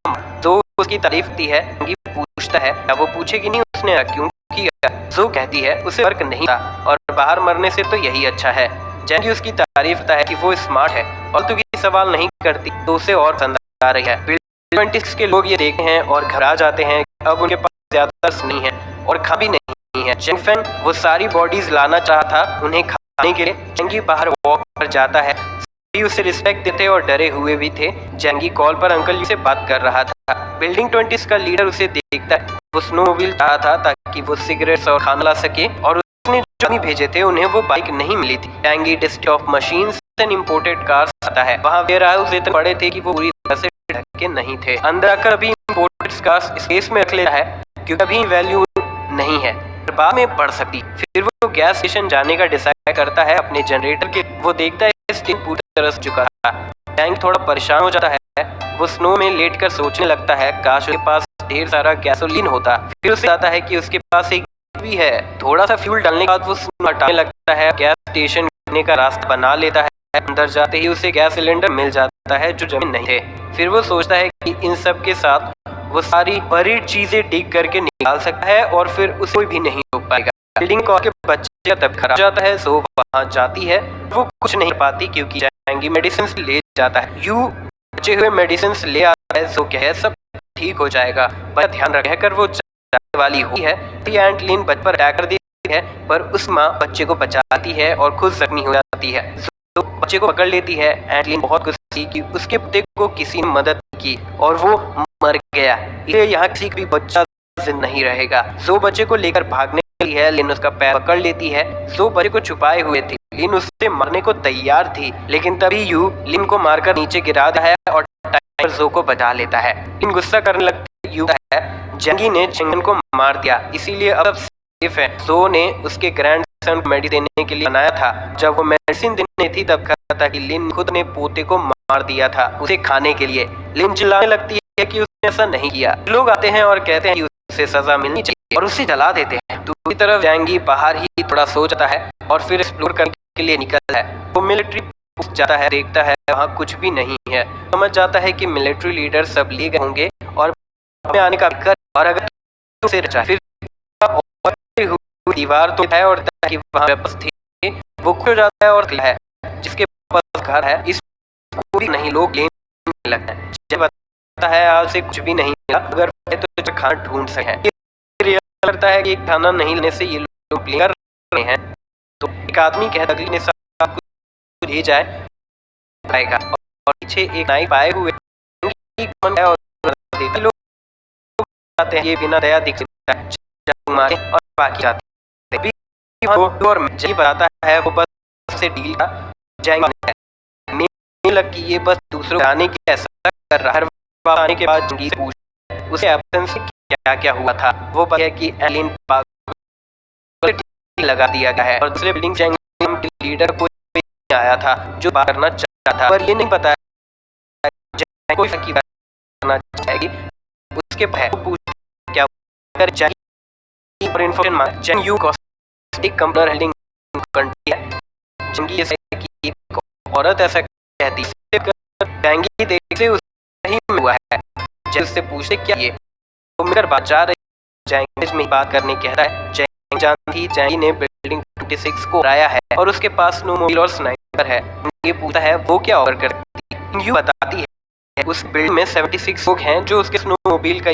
तो उसकी तारीफ की है। जैंगी पूछता है क्या वो पूछेगी नहीं उसने क्यों किया। जो कहती है उसे फर्क नहीं था और बाहर मरने से तो यही अच्छा है। जैंगी उसकी तारीफ करता है कि वो स्मार्ट है और तो किसी सवाल नहीं करती तो उसे और पसंद आ रही है। बिल्डिंग 26 के लोग ये देखते हैं और घबरा जाते हैं। अब उनके पास ज्यादा नहीं है और खा भी नहीं है। जैंग फैन वो सारी बॉडीज लाना चाहा था उन्हें खाने के लिए। जैंगी बाहर वॉक पर जाता है। सभी उसे रिस्पेक्ट देते और डरे हुए भी थे। जैंगी कॉल पर अंकल जी से बात कर रहा था। बिल्डिंग 26 का लीडर उसे देखता है। वो स्नोमोबाइल चाहा था ताकि वो सिगरेट्स और खाना ला सके और उसने जो भी भेजे थे उन्हें वो बाइक नहीं मिली थी। जैंगी डिस्ट्री of machines and imported cars आता है। वहाँ वेयरहाउस इतने बड़े थे कि वो पूरी तरह से ढक के नहीं थे। अंदर आकर अभी इंपोर्टेड कार्स स्पेस में रख लेता है क्योंकि अभी वैल्यू नहीं है, बाद में बढ़ सकती। फिर वो गैस स्टेशन जाने का डिसाइड करता है अपने जनरेटर के। वो देखता है स्टेशन पूरी तरह से चुका था। जैंग थोड़ा परेशान हो जाता है। वो स्नो में लेटकर सोचने लगता है काश उसके पास ढेर सारा गैसोलीन होता। फिर उसे आता है कि उसके पास एक भी है। थोड़ा सा फ्यूल डालने के बाद वो स्नो हटाने लगता है। गैस स्टेशन जाने का रास्ता बना लेता है। अंदर जाते ही उसे गैस सिलेंडर मिल जाता है जो जमीन नहीं थे। फिर वो सोचता है कि इन सब के साथ वो सारी बरीड चीजें डिग करके निकाल सकता है और फिर उसे कोई भी नहीं रोक पाएगा। बिल्डिंग के बच्चे तब खराब जाता है सो वहाँ जाती है। वो कुछ नहीं पाती क्योंकि जैंगी मेडिसिन ले जाता है। यू बचे हुए मेडिसिन ले आता है। सो क्या सब ठीक हो जाएगा, बस ध्यान रखकर वो जाने वाली होती है। एंटलिन बच पर अटैक कर देती है पर उस माँ बच्चे को बचाती है और खुद जख्मी हो जाती है। तो बच्चे को पकड़ लेती है। एंटलिन बहुत खुशी कि उसके पुत्र को किसी ने मदद की और वो मर गया, इसलिए यहाँ किसी भी बच्चा जिंदा नहीं रहेगा। जो बच्चे को लेकर भागने लगी है। लिन उसका पैर पकड़ लेती है। जो बच्चे को छुपाए हुए थी। लिन उससे मरने को तैयार थी लेकिन तभी यू लिन को मारकर नीचे गिरा देता है और टाइगर जो को बचा लेता है। लिन गुस्सा करने लगती है। यू है जैंगी ने चिंगन को मार दिया इसीलिए अब सेफ है। जो ने उसके ग्रैंडसन को मेडिसिन देने के लिए बनाया था। जब वो मेडिसिन देने थी तब कहा था कि लिन खुद ने पोते को मार दिया था उसे खाने के लिए। लिन चिल्लाने लगती है कि उसने ऐसा नहीं किया। लोग आते हैं और कहते हैं कि उसे सजा मिलनी चाहिए और उसे जला देते हैं। दूसरी तरफ जैंगी बाहर ही थोड़ा सो जाता है और फिर एक्सप्लोर करने के लिए निकलता है। वो मिलिट्री पोस्ट जाता है, देखता है वहाँ कुछ भी नहीं है। समझ जाता है कि मिलिट्री लीडर सब ले गए होंगे और आने का कर और अगर तो उसे फिर दीवार तो है और ताकि वहाँ वापस थे वो खो जाता है और है जिसके पास घर है इसको भी नहीं लोग लेने लगते हैं। जब बताता है आज से कुछ भी नहीं मिला, अगर तो खाना ढूंढ सके हैं। लगता है कि एक खाना नहीं लेने से ये लोग प्ले कर रहे हैं। तो एक आदमी कहता अगली ने सब कुछ ले जाए आएगा और पीछे एक नाई पाए हुए और देते लोग आते हैं। ये बिना दया दिख मारे और बाकी जाते हैं। और जी बताता है वो बस से डील का जाएंगे लग कि ये बस दूसरों को आने के ऐसा कर रहा है। आने के बाद जंगी से पूछता उसे एब्सेंस से क्या क्या हुआ था। वो बताया कि एलिन लगा दिया गया है और दूसरे बिल्डिंग जंगल के लीडर कोई आया था जो बात करना चाहता था पर ये नहीं पता कोई करना चाहेगी उसके पूछ क्या कर चाहिए और इन्फॉर्मेशन जंग यू कॉस्टिक कंप्यूटर हेल्डिंग कंट्री है। जंगी ये कि औरत ऐसा कहती है। जैंगी देखते उसे ही हुआ है। जैंगी उससे पूछते क्या ये, वो मिलकर बात जा रही। जैंगी में बात करने कहता है। जैंगी जानती थी जैंगी ने बिल्डिंग 26 को हराया है और उसके पास स्नोमोबाइल और स्नाइपर है। ये पूछता है वो क्या ऑफर करती है। यूं बताती है उस बिल्डिंग में 76 लोग हैं जो उसके स्नोमोबाइल का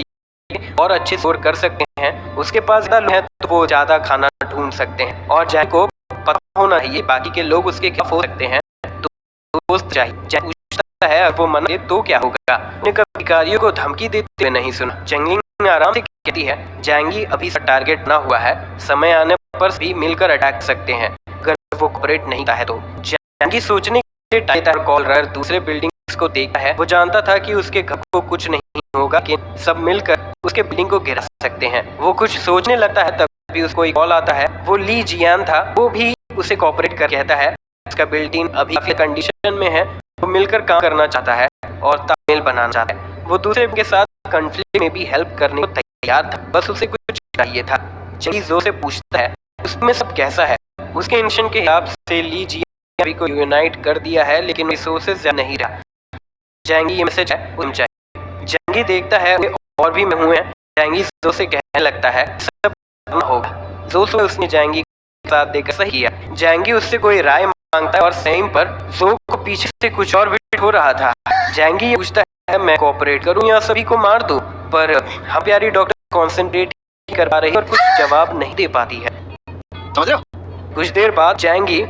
और अच्छे स्कोर कर सकते हैं। उसके पास ज्यादा लोग हैं तो वो ज्यादा खाना ढूंढ सकते हैं और जैंगी को पता होना चाहिए बाकी के लोग उसके क्या हो सकते हैं। तो दोस्त चाहिए। जैंगी पूछता है वो मना तो क्या होगा। उसने कभी अधिकारियों को धमकी देते हुए नहीं सुना। जैंगी आराम से कहती है जैंगी अभी से टारगेट ना हुआ है, समय आने पर भी मिलकर अटैक कर सकते हैं अगर वो कोऑपरेट नहीं था है तो। जैंगी सोचने के लिए कॉलर दूसरे बिल्डिंग्स को देखता है। वो जानता था कि उसके घर को कुछ नहीं होगा कि सब मिलकर उसके बिल्डिंग को गिरा सकते हैं। वो कुछ सोचने लगता है तभी उसको एक कॉल आता है। वो ली जियान था। वो भी उसे कोऑपरेट कर कहता है उसका बिल्डिंग अभी काफी कंडीशन में है। वो मिलकर काम करना चाहता है और तालमेल बनाना चाहता है। वो दूसरे के साथ कॉन्फ्लिक्ट में भी हेल्प करने को तैयार था, बस उसे कुछ चाहिए था। जैंगी जो से पूछता है उसमें सब कैसा है। उसके इंशन के हिसाब से ली जियान को यूनाइट कर दिया है लेकिन रिसोर्सेज नहीं रहा। जैंगी ये मैसेज है उन चाहिए। जैंगी देखता है और भी हुए हैं। जैंगी जो से कहने लगता है सब होगा। जो से उसने जैंगी के साथ देखकर सही किया। जैंगी उससे कोई राय मांगता है और सेम पर जो को पीछे से कुछ और भी हो रहा था। जैंगी ये पूछता है मैं कोऑपरेट करूं या सभी को मार दूं, पर हम प्यारी डॉक्टर कॉन्सेंट्रेट कर पा रही है और कुछ जवाब नहीं दे पाती है। समझ रहे हो? कुछ देर बाद जैंगी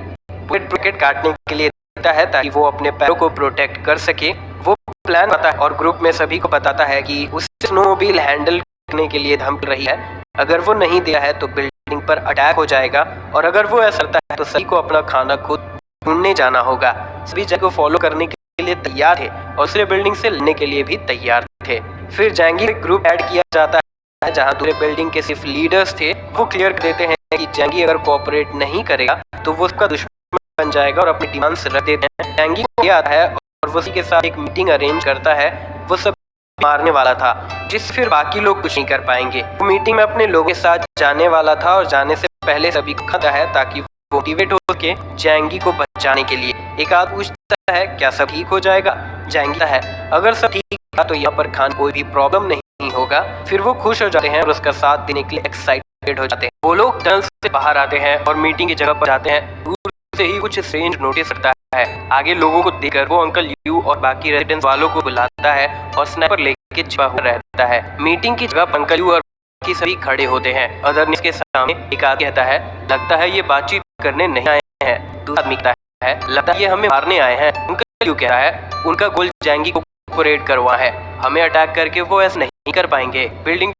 ब्रैकेट काटने के लिए देता है ताकि वो अपने पैरों को प्रोटेक्ट कर सके। वो प्लान बताता है और ग्रुप में सभी को बताता है कि उसे स्नोमोबाइल हैंडल करने के लिए धमकी रही है। अगर वो नहीं दिया है तो बिल्डिंग पर अटैक हो जाएगा और अगर वो ऐसा करता है तो सभी को अपना खाना खुद ढूंढने जाना होगा। सभी जैंगी को फॉलो करने के लिए तैयार थे और दूसरे बिल्डिंग से लड़ने के लिए भी तैयार थे। फिर जैंगी एक ग्रुप ऐड किया जाता है जहां दूसरे बिल्डिंग के सिर्फ लीडर्स थे। वो क्लियर कर देते हैं कि जैंगी अगर कोऑपरेट नहीं करेगा तो वो उसका दुश्मन बन जाएगा और अपनी डिमांड्स रख देते हैं। जैंगी को यह आता है और वो उसी के साथ एक मीटिंग अरेंज करता है। वो सब मारने वाला था जिस फिर बाकी लोग कुछ नहीं कर पाएंगे। वो मीटिंग में अपने लोगों के साथ जाने वाला था और जाने से पहले सभी को कहता है ताकि वो मोटिवेट होकर जैंगी को बचाने के लिए। एक आदमी पूछता है क्या सब ठीक हो जाएगा। जैंगी कहता है अगर सब ठीक है तो यहाँ पर खान कोई भी प्रॉब्लम नहीं होगा। फिर वो खुश हो जाते हैं और उसका साथ देने के लिए एक्साइटेड हो जाते हैं। वो लोग टनल से बाहर आते हैं और मीटिंग की जगह पर जाते हैं। दूर से ही कुछ स्ट्रेंज नोटिस करता है। आगे लोगों को देखकर वो अंकल यू और बाकी रेजिडेंट्स वालों को बुलाता है और स्नाइपर लेके छिपा हुआ रहता है। मीटिंग की जगह अंकल यू और बाकी सभी खड़े होते हैं। अदरनीस के सामने एक आदमी कहता है लगता है ये बातचीत करने नहीं आए हैं। दूसरा आदमी कहता है लगता है ये हमें मारने आए हैं। अंकल यू कहता है उनका गोल जैंगी को कोऑपरेट करवा है। हमें अटैक करके वो ऐसा नहीं कर पाएंगे। बिल्डिंग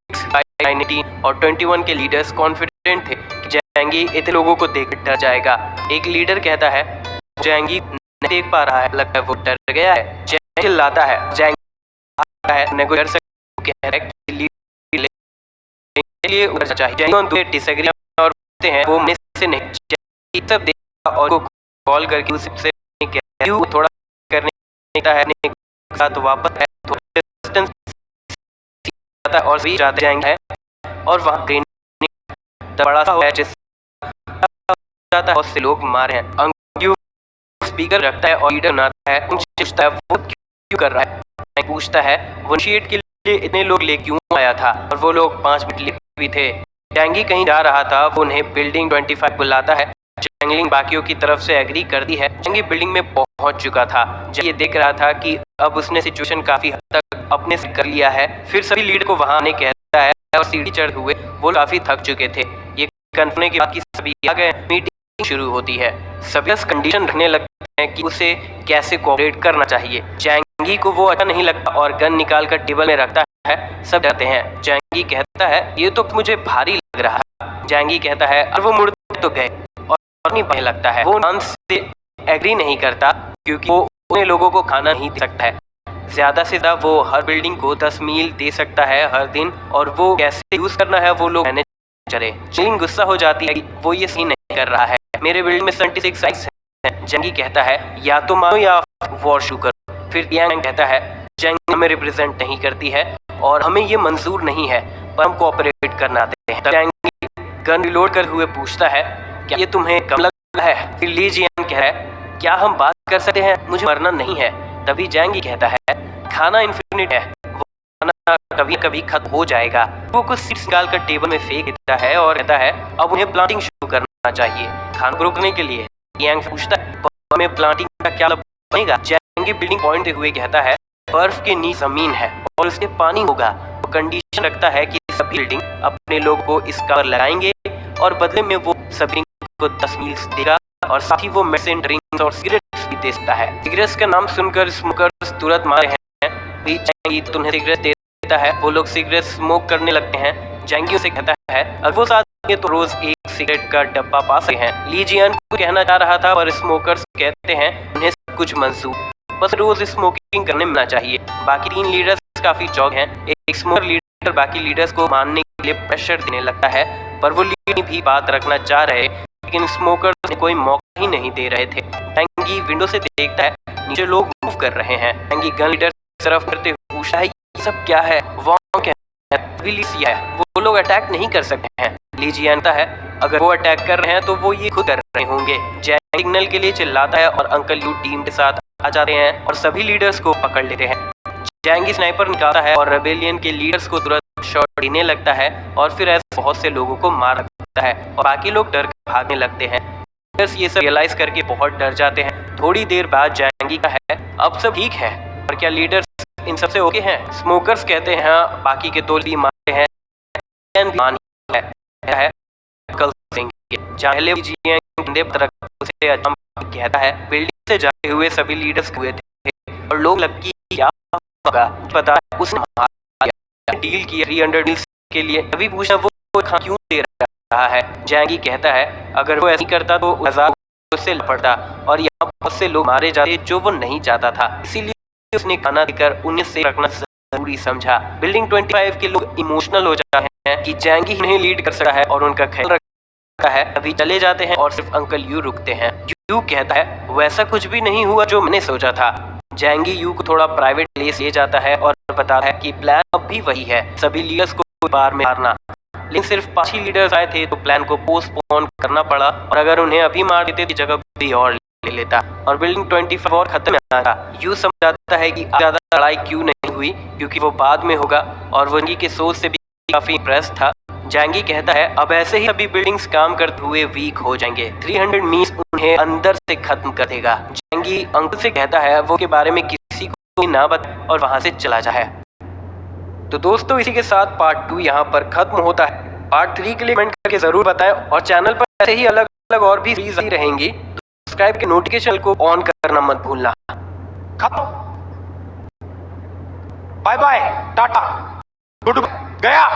19 और 21 के लीडर्स कॉन्फिडेंट थे कि जैंगी इतने लोगों को देख डर जाएगा। एक लीडर कहता है जैंगी नहीं देख पा रहा है, लगता है वो डर गया है। जैंगी चिल्लाता है जैंगी आता है ने डर से कह रहा है कि लीडर के लिए उधर चाहिए। जैंगी और दूसरे डिसएग्री और बोलते हैं वो में से नहीं। जैंगी सब देखा और को कॉल करके उससे कहता है थोड़ा करने का है ने साथ वापस है थोड़ा डिस्टेंस और भी जाते जाएंगे और वहाँ ग्रेनेड बड़ा सा है जिस जाता है उससे लोग मारे हैं। अंकल स्पीकर रखता है और लीडर बनाता है। पूछता है वो क्यों कर रहा है। पूछता है वो इनिशिएट के लिए इतने लोग ले क्यों आया था और वो लोग 5 मिनट ले भी थे। जैंगी कहीं जा रहा था। वो उन्हें बिल्डिंग 25 बुलाता है। जैंगी बाकियों की तरफ से एग्री कर दी है। जैंगी बिल्डिंग में पहुंच चुका था। ये देख रहा था कि अब उसने सिचुएशन काफी हद तक अपने से कर लिया है। फिर सभी लीडर को वहां आने कहता है और सीढ़ी चढ़ हुए वो काफी थक चुके थे। ये कन्फर्म के बाद सभी आ गए। मीटिंग शुरू होती है। सभी कंडीशन रखने लगते हैं कि उसे कैसे कोऑपरेट करना चाहिए। जैंगी को वो अच्छा नहीं लगता और गन निकाल कर टेबल में रखता है। सब डरते हैं। जैंगी कहता है ये तो मुझे भारी लग रहा है। जैंगी कहता है और वो मुड़ते तो गए और नहीं पाने लगता है। वो डांस से एग्री नहीं करता क्योंकि वो उन्हें लोगों को खाना नहीं दे सकता है। ज्यादा से ज्यादा वो हर बिल्डिंग को 10 मील दे सकता है हर दिन और वो कैसे यूज करना है वो लोग मैनेज करे। जैंगी गुस्सा हो जाती है कि वो ये सही नहीं कर रहा है। मेरे बिल्डिंग में 76 साइट्स हैं। जैंगी कहता है या तो मानो या वॉर शुरू करो। फिर यांग कहता है जैंगी हमें रिप्रेजेंट नहीं करती है और हमें ये मंजूर नहीं है पर हम कोऑपरेट करना आते हैं। जैंगी गन रिलोड करते हुए पूछता है क्या ये तुम्हें कम लग रहा है। फिर ली जियान कह रहा है क्या हम बात कर सकते हैं? मुझे मरना नहीं है। तभी जैंगी कहता है खाना इन्फिनिट है, वो खाना कभी कभी खत्म हो जाएगा। वो कुछ सीड्स निकाल कर टेबल में फेंक देता है और कहता है अब उन्हें प्लांटिंग शुरू करना चाहिए खाना को रोकने के लिए। यांग पूछता है में प्लांटिंग का क्या लाभ बनेगा? जैंगी बिल्डिंग पॉइंट हुए कहता है बर्फ के नीचे जमीन है और उसके पानी होगा। वो कंडीशन रखता है कि सभी बिल्डिंग अपने लोग को इस कवर लगाएंगे और बदले में वो सभी को 10 मील्स देगा और साथ ही वो मेडिसिन, ड्रिंक्स और सिगरेट्स भी दे सकता है। सिगरेट्स का नाम सुनकर स्मोकर्स तुरंत मारे हैं। जैंगी तो उन्हें सिगरेट देता है, वो लोग सिगरेट स्मोक करने लगते हैं। जैंगी उसे कहता है अगर वो साथ में तो रोज एक सिगरेट का डब्बा पा सकते हैं। ली जियान को कहना चाह रहा था पर स्मोकर्स कहते हैं उन्हें सब कुछ मंजूर, बस रोज स्मोकिंग करने मिलना चाहिए। बाकी 3 लीडर्स काफी चौक हैं। एक स्मोकर लीडर बाकी लीडर्स को मानने के लिए प्रेशर देने लगता है पर वो लीडर भी बात रखना चाह रहे लेकिन स्मोकर्स ने कोई मौका ही नहीं दे रहे थे। जैंगी विंडो से देखता है नीचे लोग मूव कर रहे हैं। जैंगी गन लीडर की तरफ करते हुए पूछता है ये सब क्या है? वॉन्ग कहता है वो लोग अटैक नहीं कर सकते हैं। ली जियान कहता है अगर वो अटैक कर रहे हैं तो वो ये खुद कर रहे होंगे। जैंगी सिग्नल के लिए चिल्लाता है और अंकल यू टीम के साथ आ जाते हैं और सभी लीडर्स को पकड़ लेते हैं। जैंगी स्नाइपर निकालता है और रेबेलियन के लीडर्स को तुरंत शॉट देने लगता है और फिर ऐसे बहुत से लोगों को मार देता है और बाकी लोग डर कर भागने लगते हैं। लीडर्स ये सब रियलाइज करके बहुत डर जाते हैं। थोड़ी देर बाद जैंगी का है अब सब ठीक है और क्या लीडर्स इन सबसे ओके हैं? स्मोकर्स कहते हैं हाँ, बाकी के तो भी मारे हैं है कल चाहले कहता है बिल्डिंग से जाते हुए सभी लीडर्स हुए थे और लोग लकी क्या होगा पता है उसने डील किया 300 मील्स के लिए। अभी पूछा वो क्यों दे रहा है? जैंगी कहता है अगर वो ऐसा करता तो 1000 उससे पड़ता और यहाँ बहुत से लोग मारे जाते जो वो नहीं चाहता था, इसीलिए उसने खाना देकर उन्हें से रखना जरूरी समझा। बिल्डिंग 25 के लोग इमोशनल हो जाते हैं कि जैंगी उन्हें लीड कर सकता है और उनका ख्याल रखता है। अभी चले जाते हैं और सिर्फ अंकल यू रुकते हैं। यू कहता है वैसा कुछ भी नहीं हुआ जो मैंने सोचा था। जैंगी यू को थोड़ा प्राइवेट प्लेस ले जाता है और बताता है कि प्लान अब भी वही है, सभी लीडर्स को बार में मारना, लेकिन सिर्फ 5 ही लीडर्स आए थे तो प्लान को पोस्टपोन करना पड़ा और अगर उन्हें अभी मार देते तो जगह भी और ले लेता और बिल्डिंग 25 और खत्म था। यू समझाता है कि ज्यादा लड़ाई क्यों नहीं हुई क्योंकि वो बाद में होगा और वो उनकी सोच से भी काफी इम्प्रेस था। जैंगी कहता है अब ऐसे ही अभी बिल्डिंग्स काम करते हुए वीक हो जाएंगे, 300 मील्स उन्हें अंदर से खत्म कर देगा। जैंगी अंकल से कहता है वो के बारे में किसी को ना बता और वहां से चला जाए। तो दोस्तों इसी के साथ पार्ट 2 यहाँ पर खत्म होता है। पार्ट 3 के लिए कमेंट करके जरूर बताएं और चैनल पर ऐसे ही अलग अलग और भी सीरीज रहेंगी तो सब्सक्राइब के नोटिफिकेशन को ऑन करना मत भूलना। खत्म, बाय बाय, टाटा, गुड, गया।